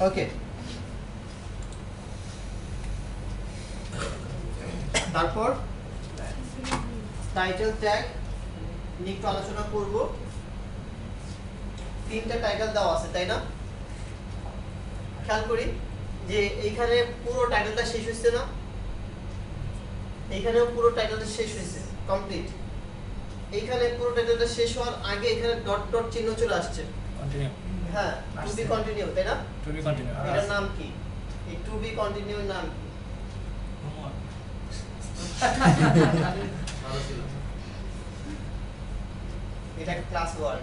ওকে, তারপর title tag নিয়ে একটু আলোচনা করব। তিনটা টাইটেল দেওয়া আছে তাই না? খেয়াল করি যে এইখানে পুরো টাইটেলটা শেষ হয়েছে না, এইখানেও পুরো টাইটেলটা শেষ হয়েছে, কমপ্লিট। এইখানে পুরো টাইটেলটা শেষ হওয়ার আগে এখানে ডট ডট চিহ্ন চলে আসছে, কন্টিনিউ। হ্যাঁ, টু বি কন্টিনিউ তাই না? To be continue. এটার নাম কি? এই টু বি কন্টিনিউ নাম কি? এটা class word.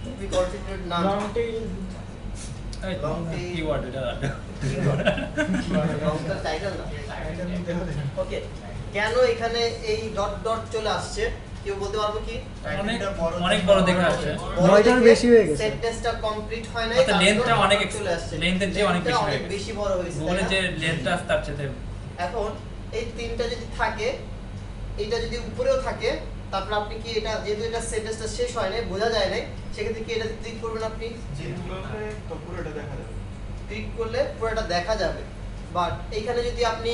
To be continued নাম এই Long tail. কিওয়ার্ড এটা। লংটা টাইটেল না। ওকে, কেন এখানে এই ডট ডট চলে আসছে কেউ বলতে পারবো কি? অনেক বড় দেখে আসছে। নয়টার বেশি হয়ে গেছে। সেন্টেন্সটা কমপ্লিট হয় নাই, অর্থাৎ লেন্থটা অনেক চলে আসছে, লেন্থের চেয়ে অনেক বেশি হয়ে গেছে। বেশি বড় হয়েছে। গুগলে তাই যে না? লেন্থটা তার চেয়ে এখন এই তিনটা যদি থাকে, এটা যদি উপরেও থাকে, তারপর আপনি কি এটা, যেহেতু এটা সেন্টেন্সটা শেষ হয় নাই, বোঝা যায় নাই, সেক্ষেত্রে কি এটা ক্লিক করবেন আপনি? ক্লিক করলে পুরোটা দেখা যাবে। বাট এইখানে যদি আপনি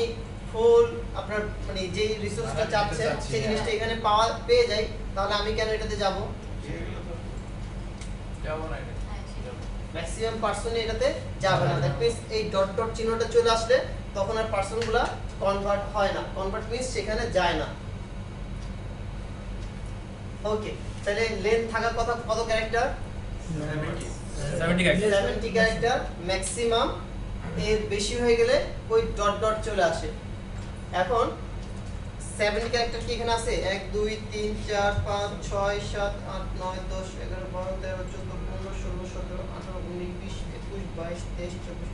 ফুল আপনার মানে যে রিসোর্সটা চাচ্ছেন সেই জিনিসটা এখানে পেয়ে যাই, তাহলে আমি কেন এটাতে যাব? ম্যাক্সিমাম পার্সন এটাতে যাবে না। দ্যাট মিন্স এই ডট ডট চিহ্নটা চলে আসলে তখন আর পার্সনগুলো কনভার্ট হয় না। কনভার্ট মিন্স সেখানে যায় না। ওকে, তাহলে লেন্থ থাকার কথা কত ক্যারেক্টার? 70 ক্যারেক্টার। 70 character maximum. এর বেশি হয়ে গেলে ওই ডট ডট চলে আসে। এখন 70 ক্যারেক্টার কি এখানে আছে? 1 2 3 4 5 6 7 8 9 10 11 12 13 14 15 16 17 18 19 20 21 22 23 24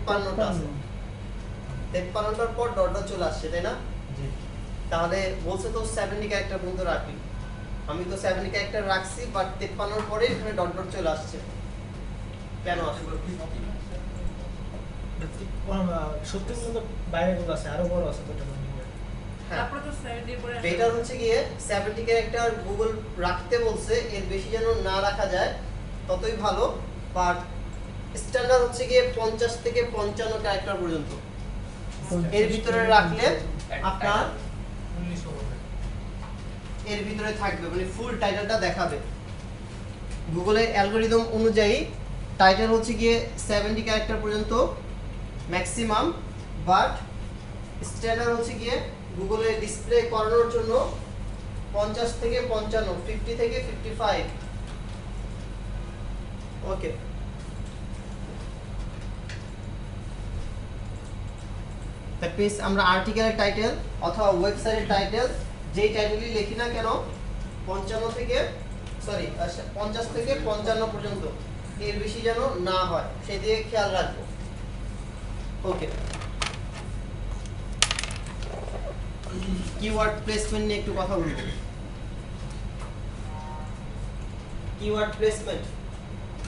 53টা আছে। 53টার পর ডট ডট চলে আসছে তাই না? তাহলে বলছে তো 70 ক্যারেক্টার পর্যন্ত রাখি। আমি তো 70 ক্যারেক্টার রাখছি, বাট 53 পরে এখানে ডট ডট চলে আসছে। কেন আসলে? সত্যি কিন্তু বাইরে গুলো আছে, আরো বড় আছে তো। তারপরে তো 70 পরে বেটার হচ্ছে গিয়ে 70 ক্যারেক্টার গুগল রাখতে বলছে, এর বেশি যেন না রাখা যায় ততই ভালো। বাট স্ট্যান্ডার্ড হচ্ছে গিয়ে 50 থেকে 55 ক্যারেক্টার পর্যন্ত। এর ভিতরে রাখলে আপনার এর ভিতরে থাকবে, মানে ফুল টাইটেলটা দেখাবে। গুগলের অ্যালগরিদম অনুযায়ী টাইটেল হচ্ছে গিয়ে 70 ক্যারেক্টার পর্যন্ত ম্যাক্সিমাম, বাট স্ট্যান্ডার্ড হচ্ছে গিয়ে গুগলে ডিসপ্লে করানোর জন্য 50 থেকে 55, 50 থেকে 55। ওকে, দ্যাট মিন্স আমরা আর্টিকেলের টাইটেল অথবা ওয়েবসাইটের টাইটেল যেই টাইটেলই লিখি না কেন 50 থেকে 55 পর্যন্ত, এর বেশি যেন না হয় সেদিকে খেয়াল রাখবো। ওকে, কিওয়ার্ড প্লেসমেন্ট নিয়ে একটু কথা বলবো। কিওয়ার্ড প্লেসমেন্ট,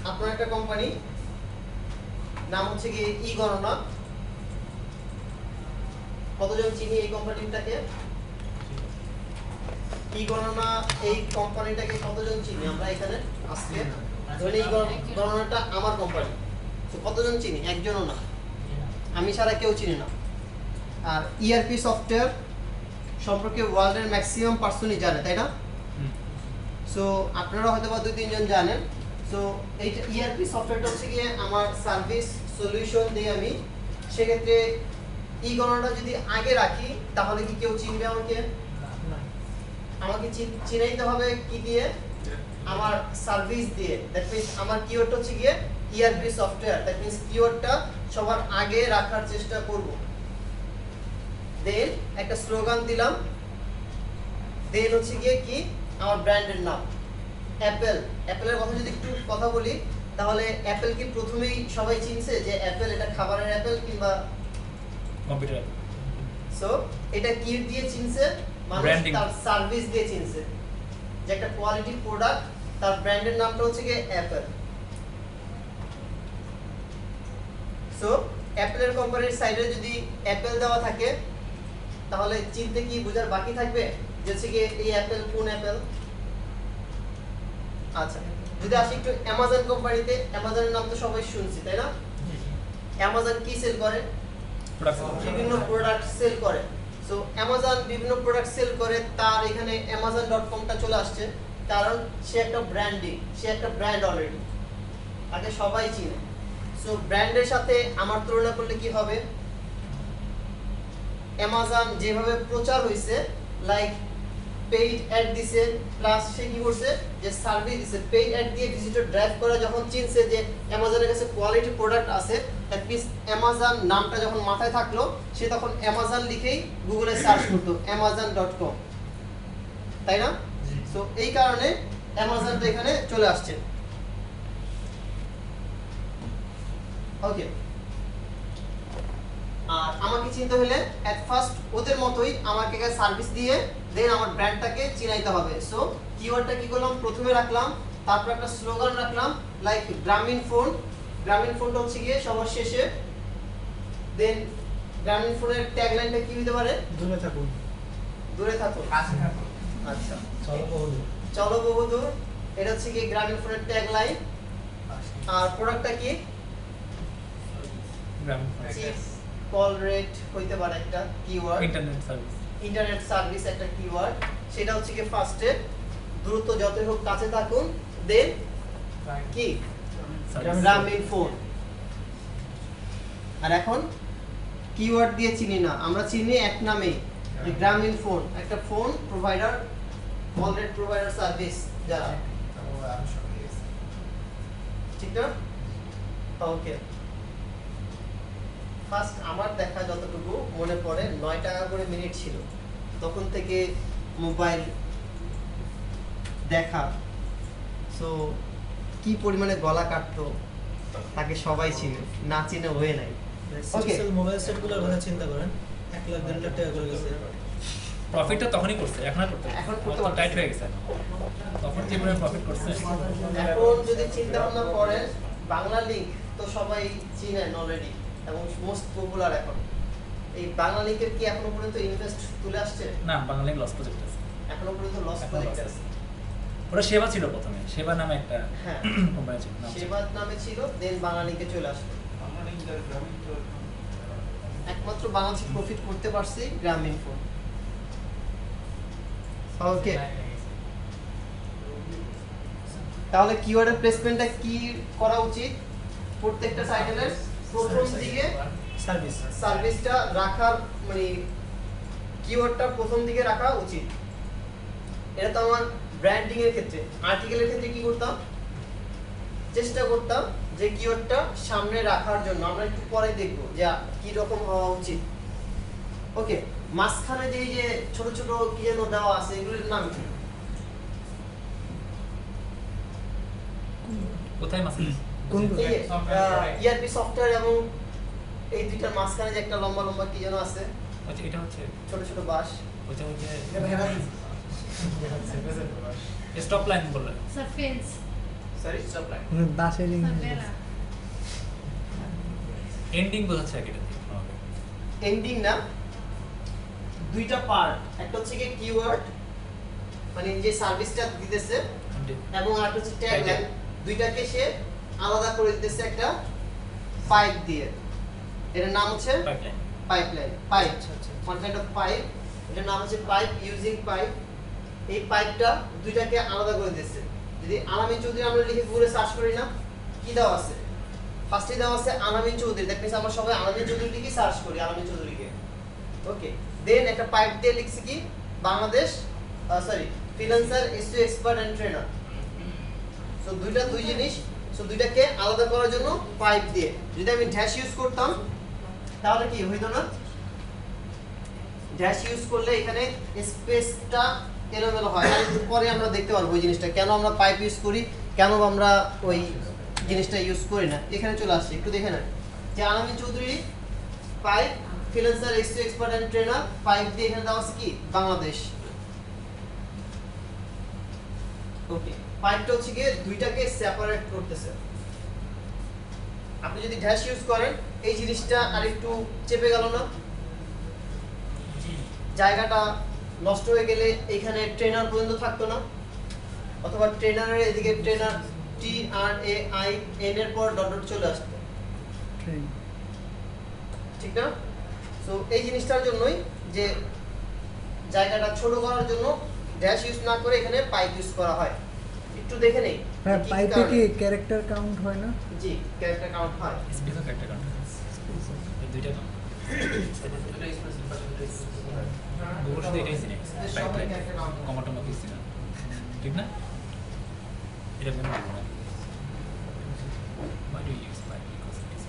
আপনার একটা কোম্পানি নাম হচ্ছে কি ই গণনা। কতজন চিনি এই কোম্পানিটাকে? ই গণনা এই কোম্পানিটাকে কতজন চিনি আমরা এখানে আজকে? ধরে এই গণনাটা আমার কোম্পানি, তো কতজন চিনি? একজনও না, আমি ছাড়া কেউ চিনি না। আর ইআরপি সফটওয়্যার সম্পর্কে ওয়ার্ল্ডের ম্যাক্সিমাম পার্সনই জানে তাই না? সো আপনারা হয়তো বা 2-3 জন জানেন। সো এই ইআরপি সফটওয়্যারটা হচ্ছে গিয়ে আমার সার্ভিস সলিউশন দিই আমি। সেক্ষেত্রে ই গণনাটা যদি আগে রাখি তাহলে কি কেউ চিনবে আমাকে? আমাকে চিনাইতে হবে কি দিয়ে? আমার সার্ভিস দিয়ে। দ্যাট মিন্স আমার কিওয়ার্ড হচ্ছে গিয়ে ইআরপি সফটওয়্যার। দ্যাট মিন্স কিওয়ার্ডটা সবার আগে রাখার চেষ্টা করব। দেন একটা স্লোগান দিলাম, দেন হচ্ছে গিয়ে কি আমার ব্র্যান্ডের নাম অ্যাপেল। অ্যাপেলের কথা যদি একটু কথা বলি, তাহলে অ্যাপেল কি প্রথমেই সবাই চিনছে যে অ্যাপেল এটা খাবারের অ্যাপেল কিংবা কম্পিউটার? সো এটা কি দিয়ে চিনছে? মানুষ Branding. তার সার্ভিস দিয়ে চিনছে যে একটা কোয়ালিটি প্রোডাক্ট, তার ব্র্যান্ডের নামটা হচ্ছে গিয়ে অ্যাপেল। সো অ্যাপেলের কোম্পানির সাইডে যদি অ্যাপেল দেওয়া থাকে তাহলে চিনতে কি বোঝার বাকি থাকবে যে হচ্ছে কি এই অ্যাপেল কোন অ্যাপেল। আচ্ছা যদি আসি একটু অ্যামাজন কোম্পানিতে, অ্যামাজনের নাম তো সবাই শুনছি তাই না? অ্যামাজন কি সেল করে? বিভিন্ন প্রোডাক্ট সেল করে। সো অ্যামাজন বিভিন্ন প্রোডাক্ট সেল করে, তার এখানে amazon.com-টা চলে আসছে কারণ সে একটা ব্র্যান্ডিং, সে একটা ব্র্যান্ড অলরেডি, তাকে সবাই চিনে। সো ব্র্যান্ডের সাথে আমার তুলনা করলে কি হবে, অ্যামাজন যেভাবে প্রচার হইছে লাইক পেইড অ্যাড দিছে প্লাস সে কি করছে যে সার্ভিস দিছে, পেইড অ্যাড দিয়ে ভিজিটর ড্রাইভ করে যখন চিনছে যে অ্যামাজনের কাছে কোয়ালিটি প্রোডাক্ট আছে, দ্যাট মিন্স অ্যামাজন নামটা যখন মাথায় থাকলো সে তখন অ্যামাজন লিখেই গুগলে সার্চ করতো amazon.com, তাই না? সো এই কারণে অ্যামাজনটা এখানে চলে আসছে। ওকে, আর আমাকে চিনতে হলে এট ফার্স্ট ওদের মতোই আমাকে সার্ভিস দিয়ে দেন আমার ব্র্যান্ডটাকে চিনাইতে হবে। সো কিওয়ার্ডটা কি করলাম, প্রথমে রাখলাম, তারপর একটা স্লোগান রাখলাম লাইক গ্রামীণ ফোন। গ্রামীণ ফোনটা হচ্ছে গিয়ে সবার শেষে। দেন গ্রামীণ ফোনের ট্যাগলাইনটা কি হতে পারে? দূরে থাকুন, দূরে থাকুন। আচ্ছা, চলো বহুদূর। চলো বহুদূর, এটা হচ্ছে কি গ্রামীণ ফোনের ট্যাগলাইন। আর প্রোডাক্টটা কি? চিপ কল রেট হইতে পারে একটা keyword. Internet service, internet service একটা কিওয়ার্ড, সেটা হচ্ছে কি ফার্স্টে দ্রুত যতই হোক কাছে থাকুন, দেন কি গ্রামীণ ফোন। আর এখন কিওয়ার্ড দিয়ে চিনি না, আমরা চিনি এক নামেই যে গ্রামীণ ফোন, একটা phone provider, call rate provider service যারা, ঠিক না? ওকে, ফার্স্ট আমার দেখা যতটুকু মনে পড়ে 9 টাকা করে মিনিট ছিল, তখন থেকে মোবাইল দেখা। সো কি পরিমাণে গলা কাটতো তাকে সবাই চিনে, না চিনে হয়ে নাই। ওকে, সিক্সেল মোবাইল সেটগুলোর কথা চিন্তা করেন, 1 লাখ 1.5 লাখ টাকা করে গেছে। প্রফিটটা তখনই করছে, এখন আর করতে এখন করতে এখন টাইট হয়ে গেছে। তখন যে পরিমাণ প্রফিট করছে, এখন যদি চিন্তা ভাবনা করেন বাংলা লিংক তো সবাই চিনেন অলরেডি এবং মোস্ট পপুলার। এখন এই বাংলা লিংকের কি এখনো পর্যন্ত ইনভেস্ট তুলে আসছে? না বাংলালিংক লস প্রজেক্ট আছে, এখনো পর্যন্ত লস এখনো প্রজেক্ট loss আছে। ওরা সেবা ছিল প্রথমে, সেবা নামে একটা হ্যাঁ, কোম্পানি ছিল, নাম ছিল। সেবাদ নামে ছিল, দেন বাংলা লিংকে চলে আসলো। একমাত্র বাংলাদেশে প্রফিট করতে পারছি গ্রামীণ ফোন। ওকে, তাহলে কিওয়ার্ডের প্লেসমেন্টটা কি করা উচিত? প্রত্যেকটা টাইটেলের প্রথম দিকে সার্ভিস সার্ভিসটা রাখার, মানে কিওয়ার্ডটা প্রথম দিকে রাখা উচিত। এটা তো আমার ব্র্যান্ডিং এর ক্ষেত্রে। আর্টিকেলের ক্ষেত্রে কি করতাম, চেষ্টা করতাম যে কিওয়ার্ডটা সামনে রাখার জন্য। আমরা একটু পরে দেখব যে কি রকম হওয়া উচিত। ওকে, মাঝখানে যে এই যে ছোট ছোট কি যেন দেওয়া আছে, এগুলোর নাম কি? কোথায় মাসেল? ইআরপি সফটওয়্যার এবং এই দুইটার মাঝখানে যে একটা লম্বা লম্বা কি যেন আছে, হচ্ছে এটা হচ্ছে ছোট ছোট বাস। ওইটা হচ্ছে স্টপ লাইন বললেন। Surface sorry, stop line. বাসের সারফেরা এন্ডিং বোঝাচ্ছে আর কি এটা। এন্ডিং না, দুইটা পার্ট, একটা হচ্ছে কি কিওয়ার্ড মানে যে সার্ভিসটা দিতেছে, এবং আরেকটা হচ্ছে ট্যাগলাইন। দুইটাকে সে আলাদা করে দিতেছে একটা পাইপ দিয়ে। এর নাম হচ্ছে পাইপলাইন। পাইপলাইন, পাইপ, আচ্ছা, আচ্ছা। One kind of pipe. এটার নাম হচ্ছে পাইপ, ইউজিং পাইপ। এই পাইপটা দুইটাকে আলাদা করে দিতেছে। যদি আলামিন চৌধুরী আমরা লিখে গুগলে সার্চ করি না, কি দেওয়া আছে? ফার্স্টে দেওয়া আছে আলামিন চৌধুরী, দ্যাট মিন্স আমরা সবাই আলামিন চৌধুরী লিখে সার্চ করি আলামিন চৌধুরীকে। ওকে, দেন একটা পাইপ দিয়ে লিখছি কি Bangladesh, sorry freelancer, SEO expert and trainer. So দুইটা দুই জিনিস। সো দুইটাকে আলাদা করার জন্য পাইপ দিয়ে। যদি আমি ড্যাশ ইউজ করতাম তাহলে কি হইতো না? ড্যাশ ইউজ করলে এখানে স্পেসটা এলোমেলো হয়। আর একটু পরে আমরা দেখতে পারবো ওই জিনিসটা, কেন আমরা পাইপ ইউজ করি, কেন আমরা ওই জিনিসটা ইউজ করি না। এখানে চলে আসছে, একটু দেখে নেন যে Alamin Chowdhury pipe, freelancer, SEO expert and trainer, pipe দিয়ে এখানে দেওয়া আছে কি বাংলাদেশ। ওকে, পাইপটা হচ্ছে গিয়ে দুইটাকে সেপারেট করতেছে। আপনি যদি ড্যাশ ইউজ করেন এই জিনিসটা আরেকটু চেপে গেল না, জায়গাটা নষ্ট হয়ে গেলে এখানে ট্রেনার পর্যন্ত থাকতো না, অথবা ট্রেনারের এদিকে ট্রেনার TRAIN এর পর ডট ডট চলে আসতো, ঠিক না? সো এই জিনিসটার জন্যই যে জায়গাটা ছোট করার জন্য ড্যাশ ইউজ না করে এখানে পাইপ ইউজ করা হয়। একটু দেখে নেই হ্যাঁ, কি কি পাইপে কারণে। কি ক্যারেক্টার কাউন্ট হয় না? জি, ক্যারেক্টার কাউন্ট হয়। স্পেসও একটা কাউন্ট এই দুইটা কাউন্ট গুগল শুধু এটাই চিনে পাইপলাইন কমা টমা কিছু না, ঠিক না? এটা কোনো বলবো না। Why do you use pipe? Because it is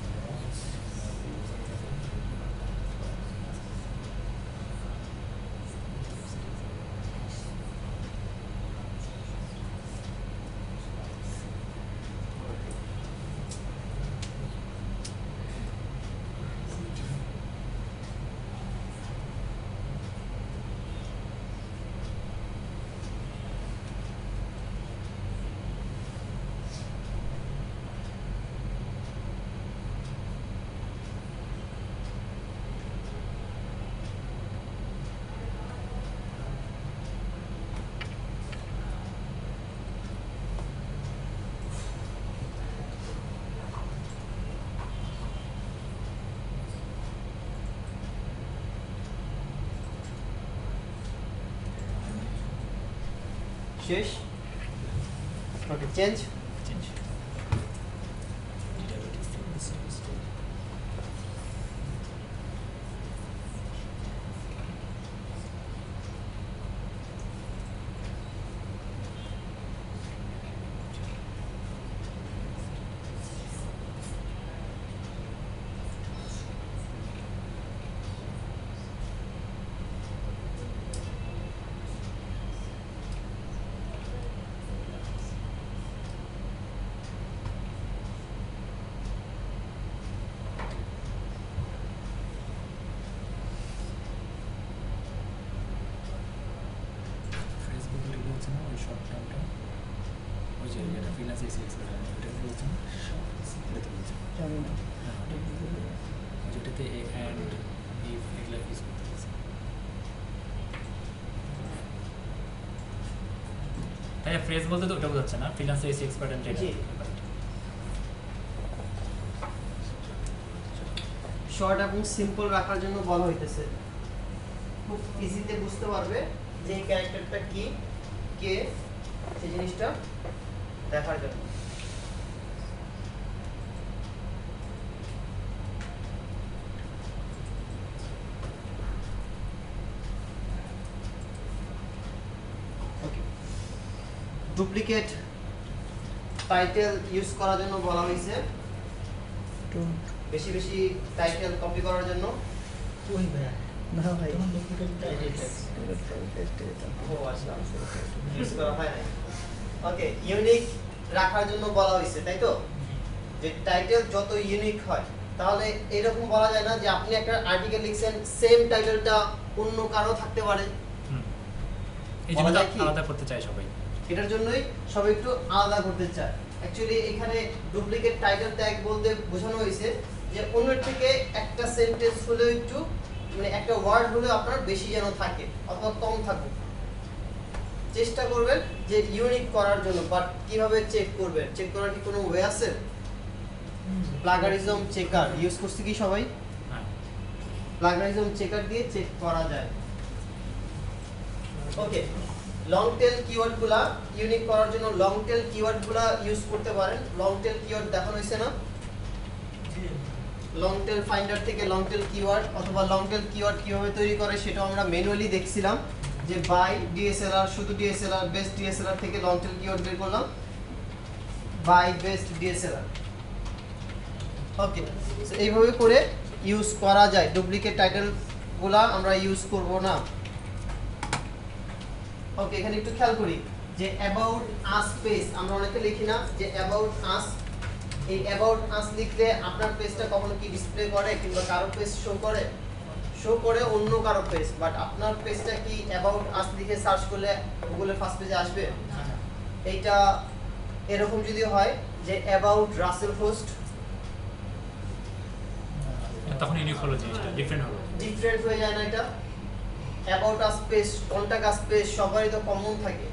শেষ। ওকে, চেঞ্জ। change. Facebook লিখে হচ্ছে না ওই শর্ট টার্মটা, ওই যে এটা ফ্রিল্যান্স এসিএক্স এটা বলছে না, এটা তো বলছে জানি না। যেটাতে এ অ্যান্ড ইফ এগুলা ইউজ করতে হচ্ছে। তাই ফ্রেজ বলতে তো ওটা বোঝাচ্ছে না, ফ্রিল্যান্স এসি এক্সপার্ট এন্ড জি। শর্ট এবং সিম্পল রাখার জন্য বলা হইতেছে, খুব ইজিতে বুঝতে পারবে যে এই ক্যারেক্টারটা কি, কে, সেই জিনিসটা দেখার জন্য। ওকে, ডুপ্লিকেট টাইটেল ইউজ করার জন্য বলা হয়েছে, Don't. বেশি বেশি টাইটেল কপি করার জন্য। ওই ভাইয়া না ভাই, তখন ডুপ্লিকেট ও আচ্ছা, ইউজ করা হয় না। ওকে, ইউনিক রাখার জন্য বলা হয়েছে, তাই তো? যে টাইটেল যত ইউনিক হয়, তাহলে এরকম বলা যায় না যে আপনি একটা আর্টিকেল লিখছেন, সেম টাইটেলটা অন্য কারো থাকতে পারে। এই বলা জন্য যায় কি? আলাদা করতে চাই সবাই। এটার জন্যই সবাই একটু আলাদা করতে চায়। অ্যাকচুয়ালি এখানে ডুপ্লিকেট টাইটেল ট্যাগ বলতে বোঝানো হয়েছে যে অন্যের থেকে একটা সেন্টেন্স হলেও একটু, মানে একটা ওয়ার্ড হলেও আপনার বেশি যেন থাকে অথবা কম থাকুক। চেষ্টা করবেন যে ইউনিক করার জন্য, বাট কিভাবে চেক করবেন? চেক করার কি কোনো ওয়ে আছে? প্লাগারিজম চেকার ইউজ করছে কি সবাই? হ্যাঁ, প্লাগারিজম চেকার দিয়ে চেক করা যায়। ওকে, লং টেল কিওয়ার্ডগুলা ইউনিক করার জন্য লং টেল কিওয়ার্ডগুলা ইউজ করতে পারেন। লং টেল কিওয়ার্ড দেখানো হয়েছে না? লং টেল ফাইন্ডার থেকে লং টেল কিওয়ার্ড অথবা লং টেল কিওয়ার্ড কিভাবে তৈরি করে সেটা আমরা ম্যানুয়ালি দেখছিলাম, যে বাই ডিএসএলআর, শুধু ডিএসএলআর, বেস্ট ডিএসএলআর থেকে লং টেল কিওয়ার্ড বের করলাম, buy best DSLR. Okay, so এইভাবে করে ইউজ করা যায়। ডুপ্লিকেট টাইটেলগুলা আমরা ইউজ করব না। ওকে, এখানে একটু খেয়াল করি যে অ্যাবাউট আস পেজ আমরা অনেকে লিখি না, যে অ্যাবাউট আস। এই অ্যাবাউট আস লিখলে আপনার পেজটা কখনো কি ডিসপ্লে করে কিংবা কারো পেজ শো করে অন্য কারো পেজ, বাট আপনার পেজটা কি অ্যাবাউট আস লিখে সার্চ করলে গুগলে ফার্স্ট পেজে আসবে? এইটা এরকম যদি হয় যে অ্যাবাউট রাসেল হোস্ট, তখন ইউনিক হলো জিনিসটা, ডিফারেন্ট হলো। ডিফারেন্ট হয়ে যায় না এটা? About us page, contact us page সবারই তো কমন থাকে,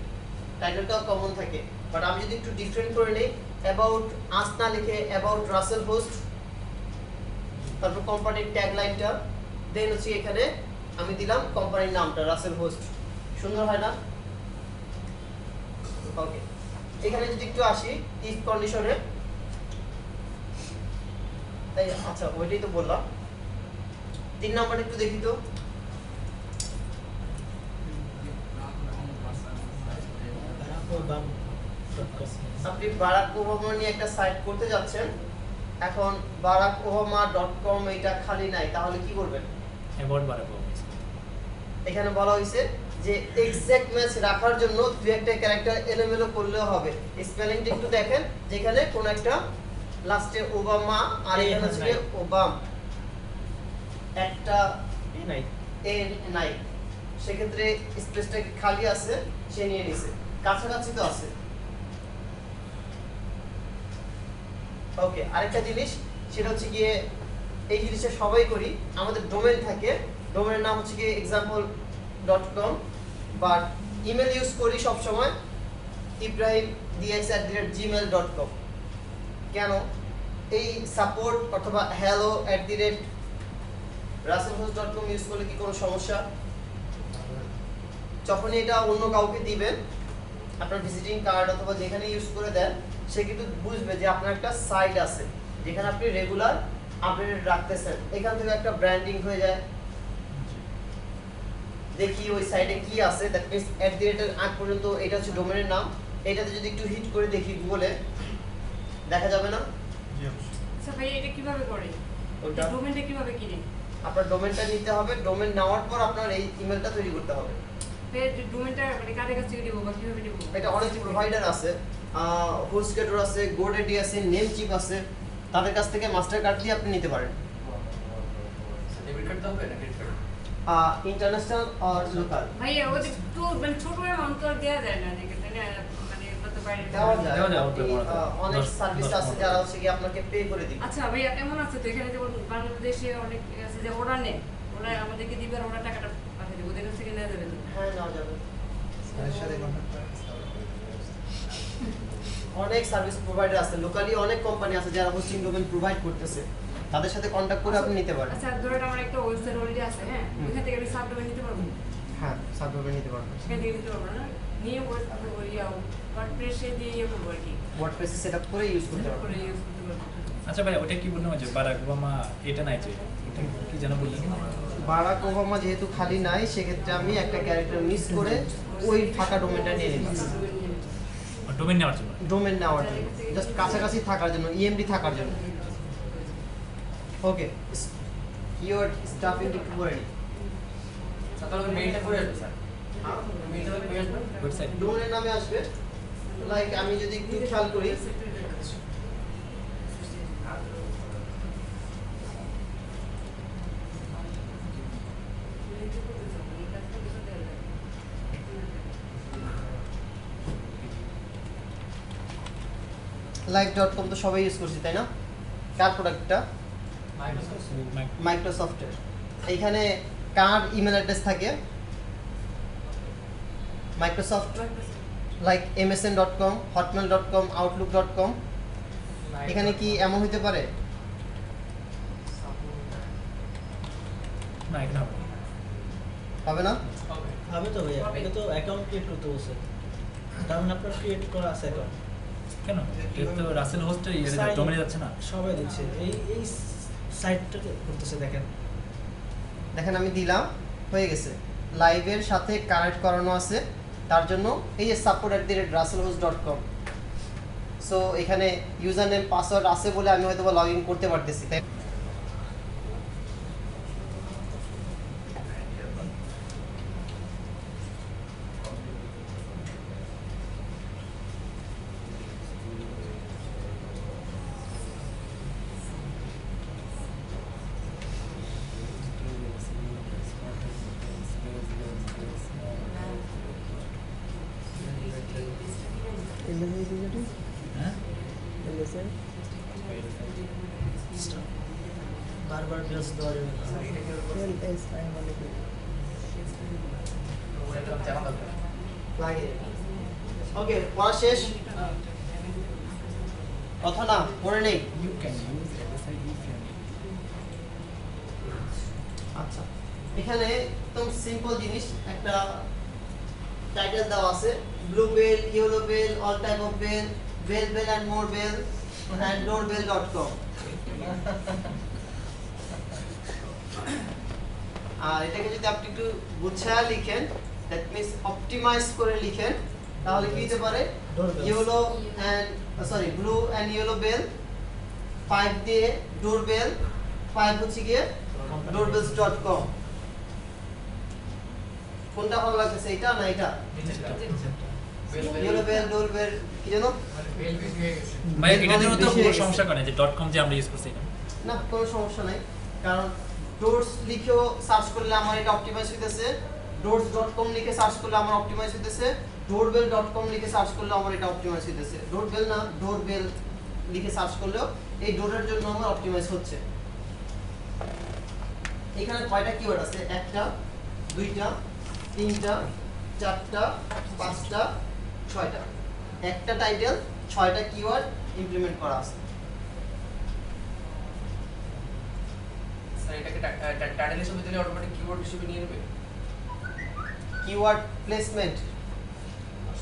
টাইটেলটাও কমন থাকে, বাট আমি যদি একটু ডিফারেন্ট করে নিই, অ্যাবাউট আস না লিখে অ্যাবাউট রাসেল হোস্ট, তারপর কোম্পানির ট্যাগলাইনটা, দেন হচ্ছে এখানে আমি দিলাম কোম্পানির নামটা রাসেল হোস্ট। সুন্দর হয় না? ওকে, এখানে যদি একটু আসি ইফ কন্ডিশনে, তাই আচ্ছা ওইটাই তো বললাম। 3 নাম্বারটা একটু দেখি তো। আপনি বারাক ওবামা নিয়ে একটা সাইট করতে যাচ্ছেন, এখন barackobama.com এটা খালি নাই, তাহলে কি করবেন? About Barack Obama. এখানে বলা হয়েছে যে এক্সাক্ট ম্যাচ রাখার জন্য দুই একটা ক্যারেক্টার এলোমেলো করলেও হবে। স্পেলিংটা একটু দেখেন, যেখানে কোন একটা লাস্টে ওবামা আর এখানে হচ্ছে ওবাম, একটা এই নাই এ নাই, সেক্ষেত্রে স্পেসটা খালি আছে, সে নিয়ে নিছে, কাছাকাছি তো আছে। ওকে, আরেকটা জিনিস সেটা হচ্ছে গিয়ে এই জিনিসটা সবাই করি, আমাদের ডোমেন থাকে, ডোমেনের নাম হচ্ছে গিয়ে example.com, বাট ইমেল ইউজ করি সব সময় ibrahimdx@gmail.com। কেন? এই সাপোর্ট অথবা hello@russellhost.com ইউজ করলে কি কোনো সমস্যা? যখনই এটা অন্য কাউকে দিবেন, আপনার ভিজিটিং কার্ড অথবা যেখানে ইউজ করে দেন, সে কিন্তু বুঝবে যে আপনার একটা সাইট আছে যেখানে আপনি রেগুলার আপডেট রাখতেছেন, এখান থেকে একটা ব্র্যান্ডিং হয়ে যায়। দেখি ওই সাইটে কি আছে, দ্যাট মিন্স @ আগ পর্যন্ত এটা হচ্ছে ডোমেনের নাম, এটাতে যদি একটু হিট করে দেখি গুগলে, দেখা যাবে না? আচ্ছা ভাই এটা কিভাবে করে? ওটা ডোমেনটা কিভাবে কিনে? আপনার ডোমেনটা নিতে হবে, ডোমেন নেওয়ার পর আপনার এই ইমেলটা তৈরি করতে হবে। ডোমেনটা মানে কাদের কাছ থেকে নিব বা কিভাবে নিব? এটা অনেক প্রোভাইডার আছে, হোস্টগেটর আছে, গোডেডি আছে, নেমচিপ আছে, তাদের কাছ থেকে মাস্টার কার্ড দিয়ে আপনি নিতে পারেন। ডেবিট কার্ড তো হবে না, ক্রেডিট কার্ড? ইন্টারন্যাশনাল আর লোকাল ভাই ওদের একটু মানে ছোট অ্যামাউন্ট তো আর দেওয়া যায় না, মানে কত বাইরে দেওয়া যায়। দেওয়া যায়, আপনি, অনেক সার্ভিস আছে যারা হচ্ছে কি আপনাকে পে করে দিবে। আচ্ছা ভাই এমন আছে তো এখানে যেমন বাংলাদেশে অনেক আছে যে ওরা নেয়, ওরা আমাদেরকে দিবে আর ওরা টাকাটা পাঠিয়ে দেবে, ওদের কাছ থেকে নেওয়া যাবে তো? হ্যাঁ, নেওয়া যাবে। অনেক সার্ভিস প্রোভাইডার আছে, লোকালি অনেক কোম্পানি আছে যারা হোস্টিং ডোমেন প্রোভাইড করতেছে, তাদের সাথে কন্ট্যাক্ট করে আপনি নিতে পারেন। আচ্ছা ধরেন আমার একটা ওয়েবসাইট অলরেডি আছে, হ্যাঁ, ওখান থেকে আমি সাবডোমেন নিতে পারবো? হ্যাঁ, সাব ডোমেন নিতে পারবেন। সেখান থেকে নিতে পারবো না, নিয়ে ওয়ার্ডপ্রেসে দিয়ে ইয়ে করবো আর কি, ওয়ার্ডপ্রেসে সেটআপ করে ইউজ করতে পারবেন। করে ইউজ করতে পারবো। আচ্ছা ভাই, ওটা কি বললাম যে বারাক ওবামা এটা নাই, যে ওটা কি যেন বললেন? বারাক ওবামা যেহেতু খালি নাই, সেক্ষেত্রে আমি একটা ক্যারেক্টার মিস করে ওই ফাঁকা ডোমেনটা নিয়ে নিলাম। ডোমেন নেওয়ার জন্য। ডোমেন নেওয়ার জন্য, জাস্ট কাছাকাছি থাকার জন্য, ইএমডি থাকার জন্য। ওকে, কিওয়ার্ড স্টাফিং একটু করে নিই। স্যার তাহলে মেইলটা করে আসবে স্যার, মেইলটা করে আসবে ওয়েবসাইট ডোমেনের নামে আসবে, লাইক আমি যদি একটু খেয়াল করি, live.com তো সবাই ইউজ করছি, তাই না? কার প্রোডাক্টটা? মাইক্রোসফটের। এইখানে কার ইমেল অ্যাড্রেস থাকে? Microsoft, like msn.com, hotmail.com, outlook.com। এখানে কি এমন হতে পারে? না, এখানে হবে না। হবে না? হবে। হবে তো ভাইয়া, এটা তো অ্যাকাউন্ট ক্রিয়েট করতে বলছে, তার মানে আপনার ক্রিয়েট করা আছে অ্যাকাউন্ট। কেন? এটা তো রাসেল হোস্টের ডোমেনে যাচ্ছে না। সবাই দিচ্ছে, এই এই সাইটটা করতেছে, দেখেন দেখেন আমি দিলাম, হয়ে গেছে, লাইভের সাথে কানেক্ট করানো আছে, তার জন্য এই যে support@russellhost.com। সো এখানে ইউজার নেম পাসওয়ার্ড আছে বলে আমি হয়তো লগ ইন করতে পারতেছি, তাই LSI হ্যাঁ? LSI স্টাফ বারবার বেলস দেওয়া যাবে না। এল এস আই মলিকুল লাগে ওকে পড়া শেষ কথা না পড়ে নেই You can use LSI if you need. আচ্ছা এখানে একদম সিম্পল জিনিস একটা টাইটেল দেওয়া আছে blue bell yellow bell all type of bell bell bell and more bell and doorbell.com আর এটাকে যদি আপনি একটু গুছিয়ে লিখেন দ্যাট মিন্স অপটিমাইজ করে লিখেন তাহলে কি হতে পারে Doorbells. Yellow and sorry blue and yellow bell 5 দিয়ে ডোরবেল 5 হচ্ছে গিয়ে doorbells.com কোনটা ভালো লাগছে এটা না এটা ইয়েলো বেল ডোরবেল কি জানো ভাই এটার জন্য তো বেশি কোনো হয়ে গেছে। সমস্যা করে না যে .com যে আমরা ইউজ করছি এটা না কোনো সমস্যা নাই কারণ ডোরস লিখেও সার্চ করলে আমার এটা অপটিমাইজ হইতেছে doors.com লিখে সার্চ করলে আমার অপটিমাইজ হইতেছে doorbell.com লিখে সার্চ করলে আমার এটা অপটিমাইজ হইতেছে ডোরবেল না ডোরবেল লিখে সার্চ করলেও এই ডোরের জন্য আমার অপটিমাইজ হচ্ছে এখানে কয়টা কিওয়ার্ড আছে একটা দুইটা তিনটা চারটা পাঁচটা ছয়টা একটা টাইটেল ছয়টা কিওয়ার্ড ইমপ্লিমেন্ট করা আছে স্যার এটাকে টাইটেল হিসেবে দিলে অটোমেটিক কিওয়ার্ড হিসেবে নিয়ে নেবে কিওয়ার্ড প্লেসমেন্ট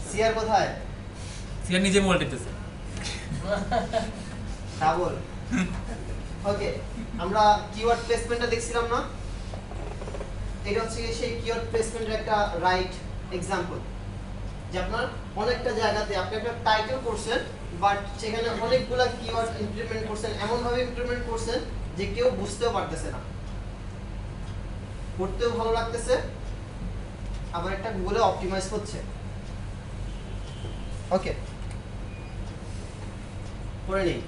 সিআর কোথায় সে নিজে মোবাইল টিপতেছে ডাবল ওকে আমরা কিওয়ার্ড প্লেসমেন্টটা দেখছিলাম না এটা হচ্ছে গিয়ে সেই কিওয়ার্ড প্লেসমেন্টের একটা রাইট এক্সাম্পল যে আপনার অনেকটা জায়গাতে আপনি একটা টাইটেল করছেন বাট সেখানে অনেকগুলা কিওয়ার্ড ইমপ্লিমেন্ট করছেন এমন ভাবে ইমপ্লিমেন্ট করছেন যে কেউ বুঝতেও পারতেছে না পড়তেও ভালো লাগতেছে আবার একটা গুগলে অপটিমাইজ হচ্ছে ওকে পড়ে নেই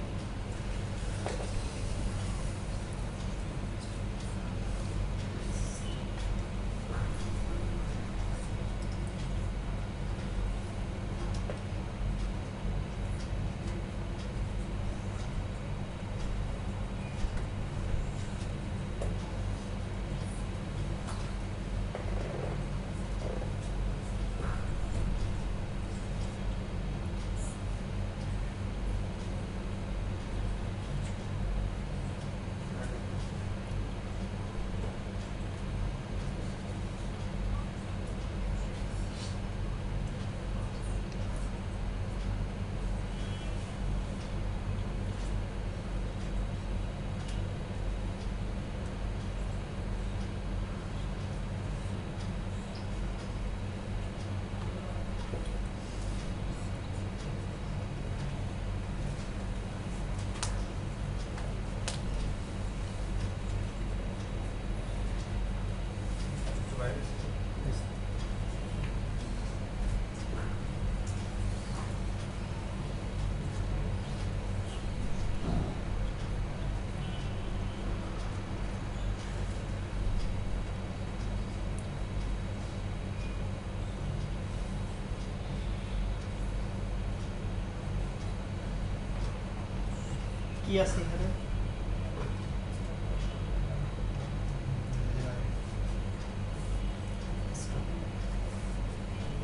কি আছে এখানে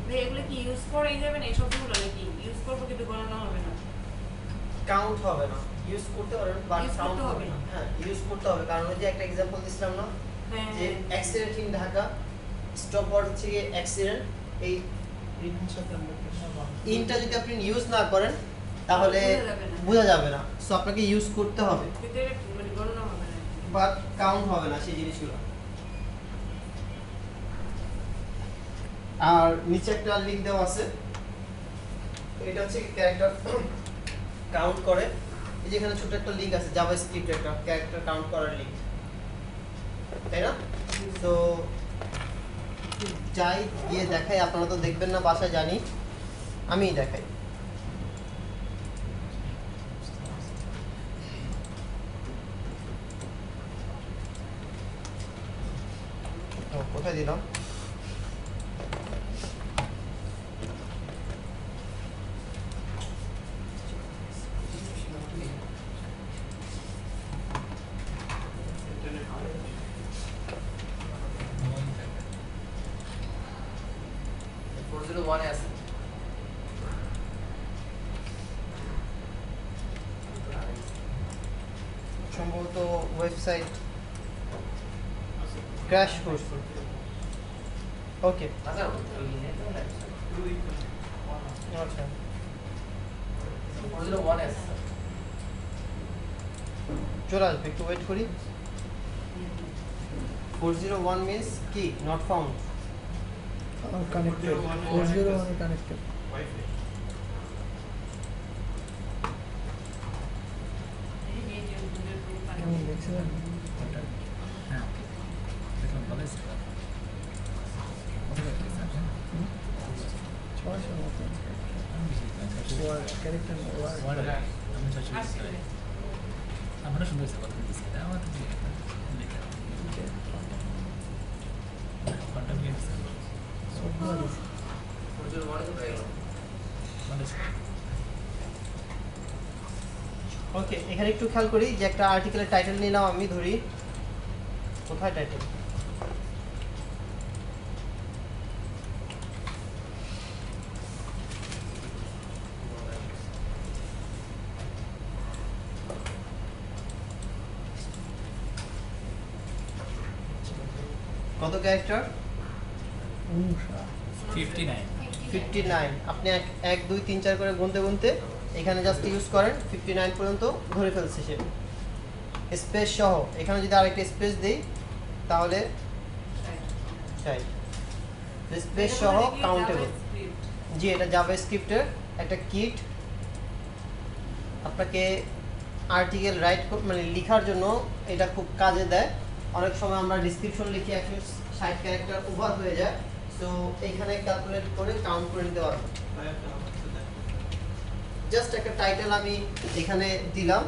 ভাই এগুলো কি ইউজ করাই যাবে না এই সবগুলো নাকি ইউজ করবো কিন্তু গণনা হবে না কাউন্ট হবে না ইউজ করতে পারবেন বাট Use কাউন্ট করতে হবে হবে না হ্যাঁ ইউজ করতে হবে কারণ ওই যে একটা एग्जांपल দিছিলাম না হ্যাঁ যে accident in Dhaka stop word হচ্ছে কি অ্যাক্সিডেন্ট এই ইনটা যদি আপনি ইউজ না করেন তাহলে বোঝা যাবে না সো আপনাকে ইউজ করতে হবে কিন্তু এটা মানে গণনা হবে না বাট কাউন্ট হবে না সেই জিনিসগুলো আর নিচে একটা লিংক দেওয়া আছে এটা হচ্ছে ক্যারেক্টার কাউন্ট করে এই যে এখানে ছোট একটা লিংক আছে জাভাস্ক্রিপ্ট একটা ক্যারেক্টার কাউন্ট করার লিংক তাই না তো যাই গিয়ে দেখাই আপনারা তো দেখবেন না বাসায় জানি আমিই দেখাই কোথায় দিলাম সম্ভবত ওয়েবসাইট ক্র্যাশ করছে। ওকে আচ্ছা আচ্ছা 401S চলে আসবে, একটু ওয়েট করি। 401 মিনস কি নট ফাউন্ড। Connected. 401 connected. কেমন দেখছিলেন? কোনটা? হ্যাঁ, দেখলাম ভালো আছে। কত করে দিয়েছে আপনি? 600 মতন। আমি বেশি দিয়েছি, Word, character word. Word, আমি 600 দিয়েছি। আমারও সুন্দর হয়েছে, কত করে দিয়েছে? আমার তো দিয়ে লেখা। Content নিয়ে দিয়েছে। সবগুলো দিছি। 401 তো হয়ে গেল। ভালো আছে। ওকে, এখানে একটু খেয়াল করি যে একটা আর্টিকেলের টাইটেল নিলাম, আমি ধরি কোথায় টাইটেল, কত ক্যারেক্টার? 59 59। আপনি 1 2 3 4 করে গুনতে গুনতে এখানে জাস্ট ইউজ করেন, 59 পর্যন্ত ধরে ফেলছে সে স্পেস সহ। এখানে যদি আরেকটা স্পেস দেই তাহলে স্পেস সহ কাউন্টেবল। জি, এটা জাভাস্ক্রিপ্টের একটা কিট। আপনাকে আর্টিকেল রাইট মানে লেখার জন্য এটা খুব কাজে দেয়। অনেক সময় আমরা ডেসক্রিপশন লিখি 160 ক্যারেক্টার ওভার হয়ে যায়, সো এখানে ক্যালকুলেট করে কাউন্ট করে নিতে পারবো। জাস্ট একটা টাইটেল আমি এখানে দিলাম,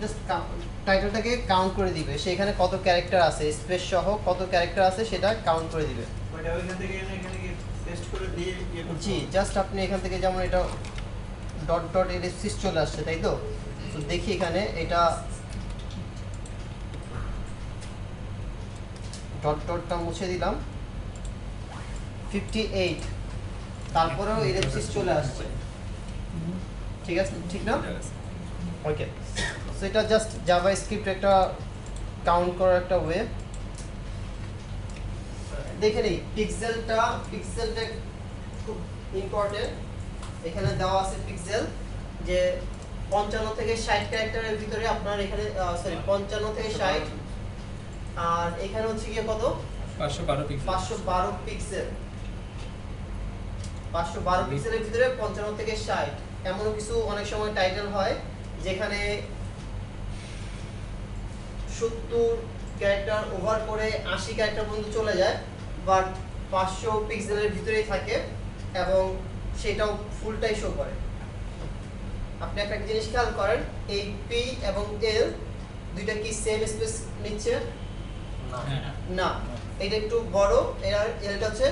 জাস্ট টাইটেলটাকে কাউন্ট করে দিবে সে এখানে কত ক্যারেক্টার আছে, স্পেস সহ কত ক্যারেক্টার আছে সেটা কাউন্ট করে দিবে। ওইটা ওইখান থেকে এখানে কি পেস্ট করে দিয়ে জি, জাস্ট আপনি এখান থেকে যেমন এটা ডট ডট এলিপসিস চলে আসছে, তাই তো? তো দেখি এখানে এটা ডট ডটটা মুছে দিলাম, 58, তারপরেও এলিপসিস চলে আসছে। ঠিক আছে, ঠিক না? ওকে, সো এটা জাস্ট জাভাস্ক্রিপ্ট একটা কাউন্ট করার একটা ওয়ে। দেখে নিই পিক্সেলটা খুব ইম্পর্টেন্ট। এখানে দেওয়া আছে পিক্সেল যে 55 থেকে 60 ক্যারেক্টারের ভিতরে আপনার এখানে সরি 55 থেকে 60, আর এখানে হচ্ছে গিয়ে কত 512 পিক্সেল 512 পিক্সেল। 512 পিক্সেলের ভিতরে 55 থেকে 60। এমন কিছু অনেক সময় টাইটেল হয় যেখানে 70 ক্যারেক্টার ওভার করে 80 ক্যারেক্টার পর্যন্ত চলে যায়, বাট 500 পিক্সেলের ভিতরেই থাকে এবং সেটাও ফুলটাই শো করে। আপনি একটা জিনিস খেয়াল করেন, এই পি এবং এল দুইটা কি সেম স্পেস নিচ্ছে? হ্যাঁ না, এটা একটু বড়, এলটা হচ্ছে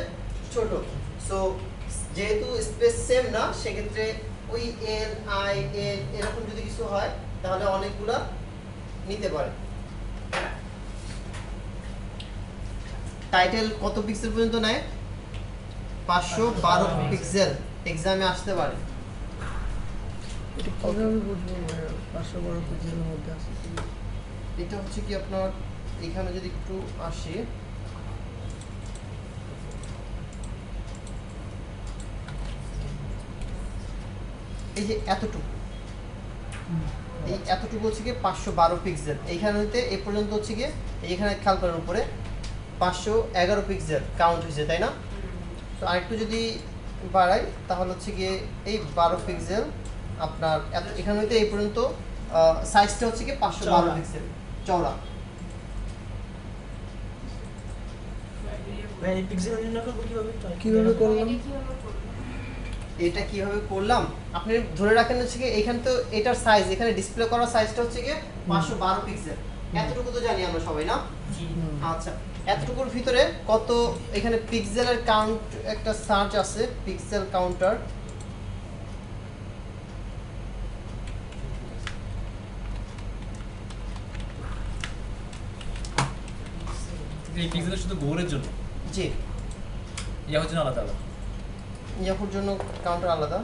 ছোট। সো যেহেতু স্পেস সেম না, সেক্ষেত্রে ওই এল আই এল এরকম যদি কিছু হয় তাহলে অনেকগুলা নিতে পারে। টাইটেল কত পিক্সেল পর্যন্ত নেয়? 512 পিক্সেল। এক্সামে আসতে পারে। এটা কিভাবে বুঝবো 512 পিক্সেলের মধ্যে আছে? এটা হচ্ছে কি আপনার এখানে যদি একটু আসি, এই যে এতটুকু, এই এতটুকু হচ্ছে কি 512 পিক্সেল। এইখানে হইতে এই পর্যন্ত হচ্ছে কি এইখানে খেয়াল করার উপরে 511 পিক্সেল কাউন্ট হয়েছে, তাই না? তো আরেকটু যদি বাড়াই তাহলে হচ্ছে গিয়ে এই 12 পিক্সেল আপনার এখানে হইতে এই পর্যন্ত সাইজটা হচ্ছে কি 512 পিক্সেল চওড়া। ভাই এই পিক্সেল নির্ণয় করব কিভাবে? কিভাবে করলাম? এটা কিভাবে করলাম, আপনি ধরে রাখেন হচ্ছে কি এখানে তো এটার সাইজ, এখানে ডিসপ্লে করা সাইজটা হচ্ছে কি 512 পিক্সেল। এতটুকু তো জানি আমরা সবাই, না? আচ্ছা, এতটুকুর ভিতরে কত এখানে পিক্সেলের কাউন্ট একটা সার্চ আছে, পিক্সেল কাউন্টার। এই পিক্সেল শুধু গোরের জন্য, জি, ইয়া হচ্ছে না আলাদা আলাদা। ইয়াহুর জন্য কাউন্টার আলাদা।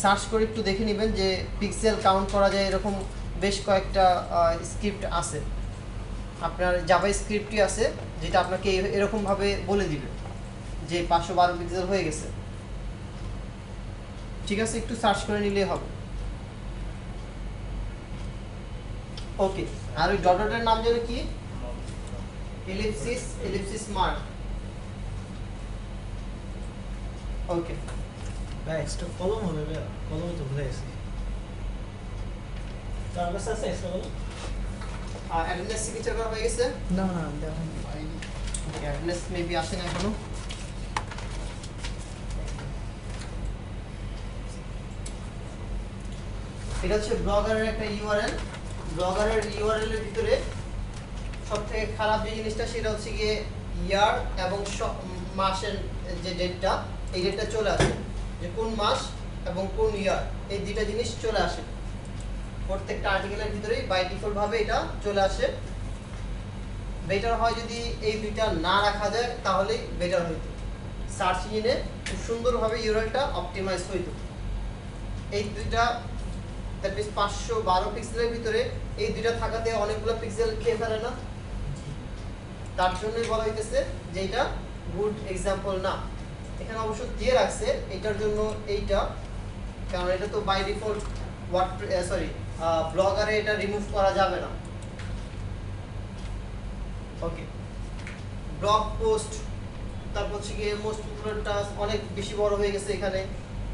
সার্চ করে একটু দেখে নেবেন যে পিক্সেল কাউন্ট করা যায় এরকম বেশ কয়েকটা স্ক্রিপ্ট আছে। আপনার জাভা স্ক্রিপ্টই আছে যেটা আপনাকে এরকমভাবে বলে দিবে যে 512 পিক্সেল হয়ে গেছে। ঠিক আছে, একটু সার্চ করে নিলেই হবে। ওকে, আর ওই ডট ডটের নাম যেন কি? Ellipsis mark. ওকে, ভাই এক্সট্রা কলম হবে ভাই, কলমে তো ভুলে গেছি। তার কাছে আছে এক্সট্রা কলম? অ্যাটেন্ডেন্স সিগনেচার করা হয়ে গেছে? না না দেখুন ওকে, অ্যাটেন্ডেন্স মেবি আসে না এখনো। এটা হচ্ছে ব্লগারের একটা ইউআরএল। ব্লগারের ইউআরএল এর ভিতরে সবথেকে খারাপ যে জিনিসটা সেটা হচ্ছে গিয়ে ইয়ার এবং মাসের যে ডেটটা, এই ডেটটা চলে আসে, যে কোন মাস এবং কোন ইয়ার, এই দুইটা জিনিস চলে আসে প্রত্যেকটা আর্টিকেলের ভিতরেই বাই ডিফল্ট ভাবে এটা চলে আসে। বেটার হয় যদি এই দুইটা না রাখা যায় তাহলেই বেটার হইতো, সার্চ ইঞ্জিনে খুব সুন্দরভাবে ইউআরএলটা অপটিমাইজ হইতো। এই দুইটা দ্যাট মিন্স 512 পিক্সেলের ভিতরে এই দুইটা থাকাতে অনেকগুলো পিক্সেল খেয়ে ফেলে না, তার জন্যই বলা হইতেছে যে এটা গুড এক্সাম্পল না। এখানে অবশ্য দিয়ে রাখছে এটার জন্য এইটা, কারণ এটা তো বাই ডিফল্ট ব্লগারে এটা রিমুভ করা যাবে না। ওকে, ব্লগ পোস্ট, তারপর হচ্ছে গিয়ে মোস্ট পপুলার টাস্ক অনেক বেশি বড় হয়ে গেছে এখানে,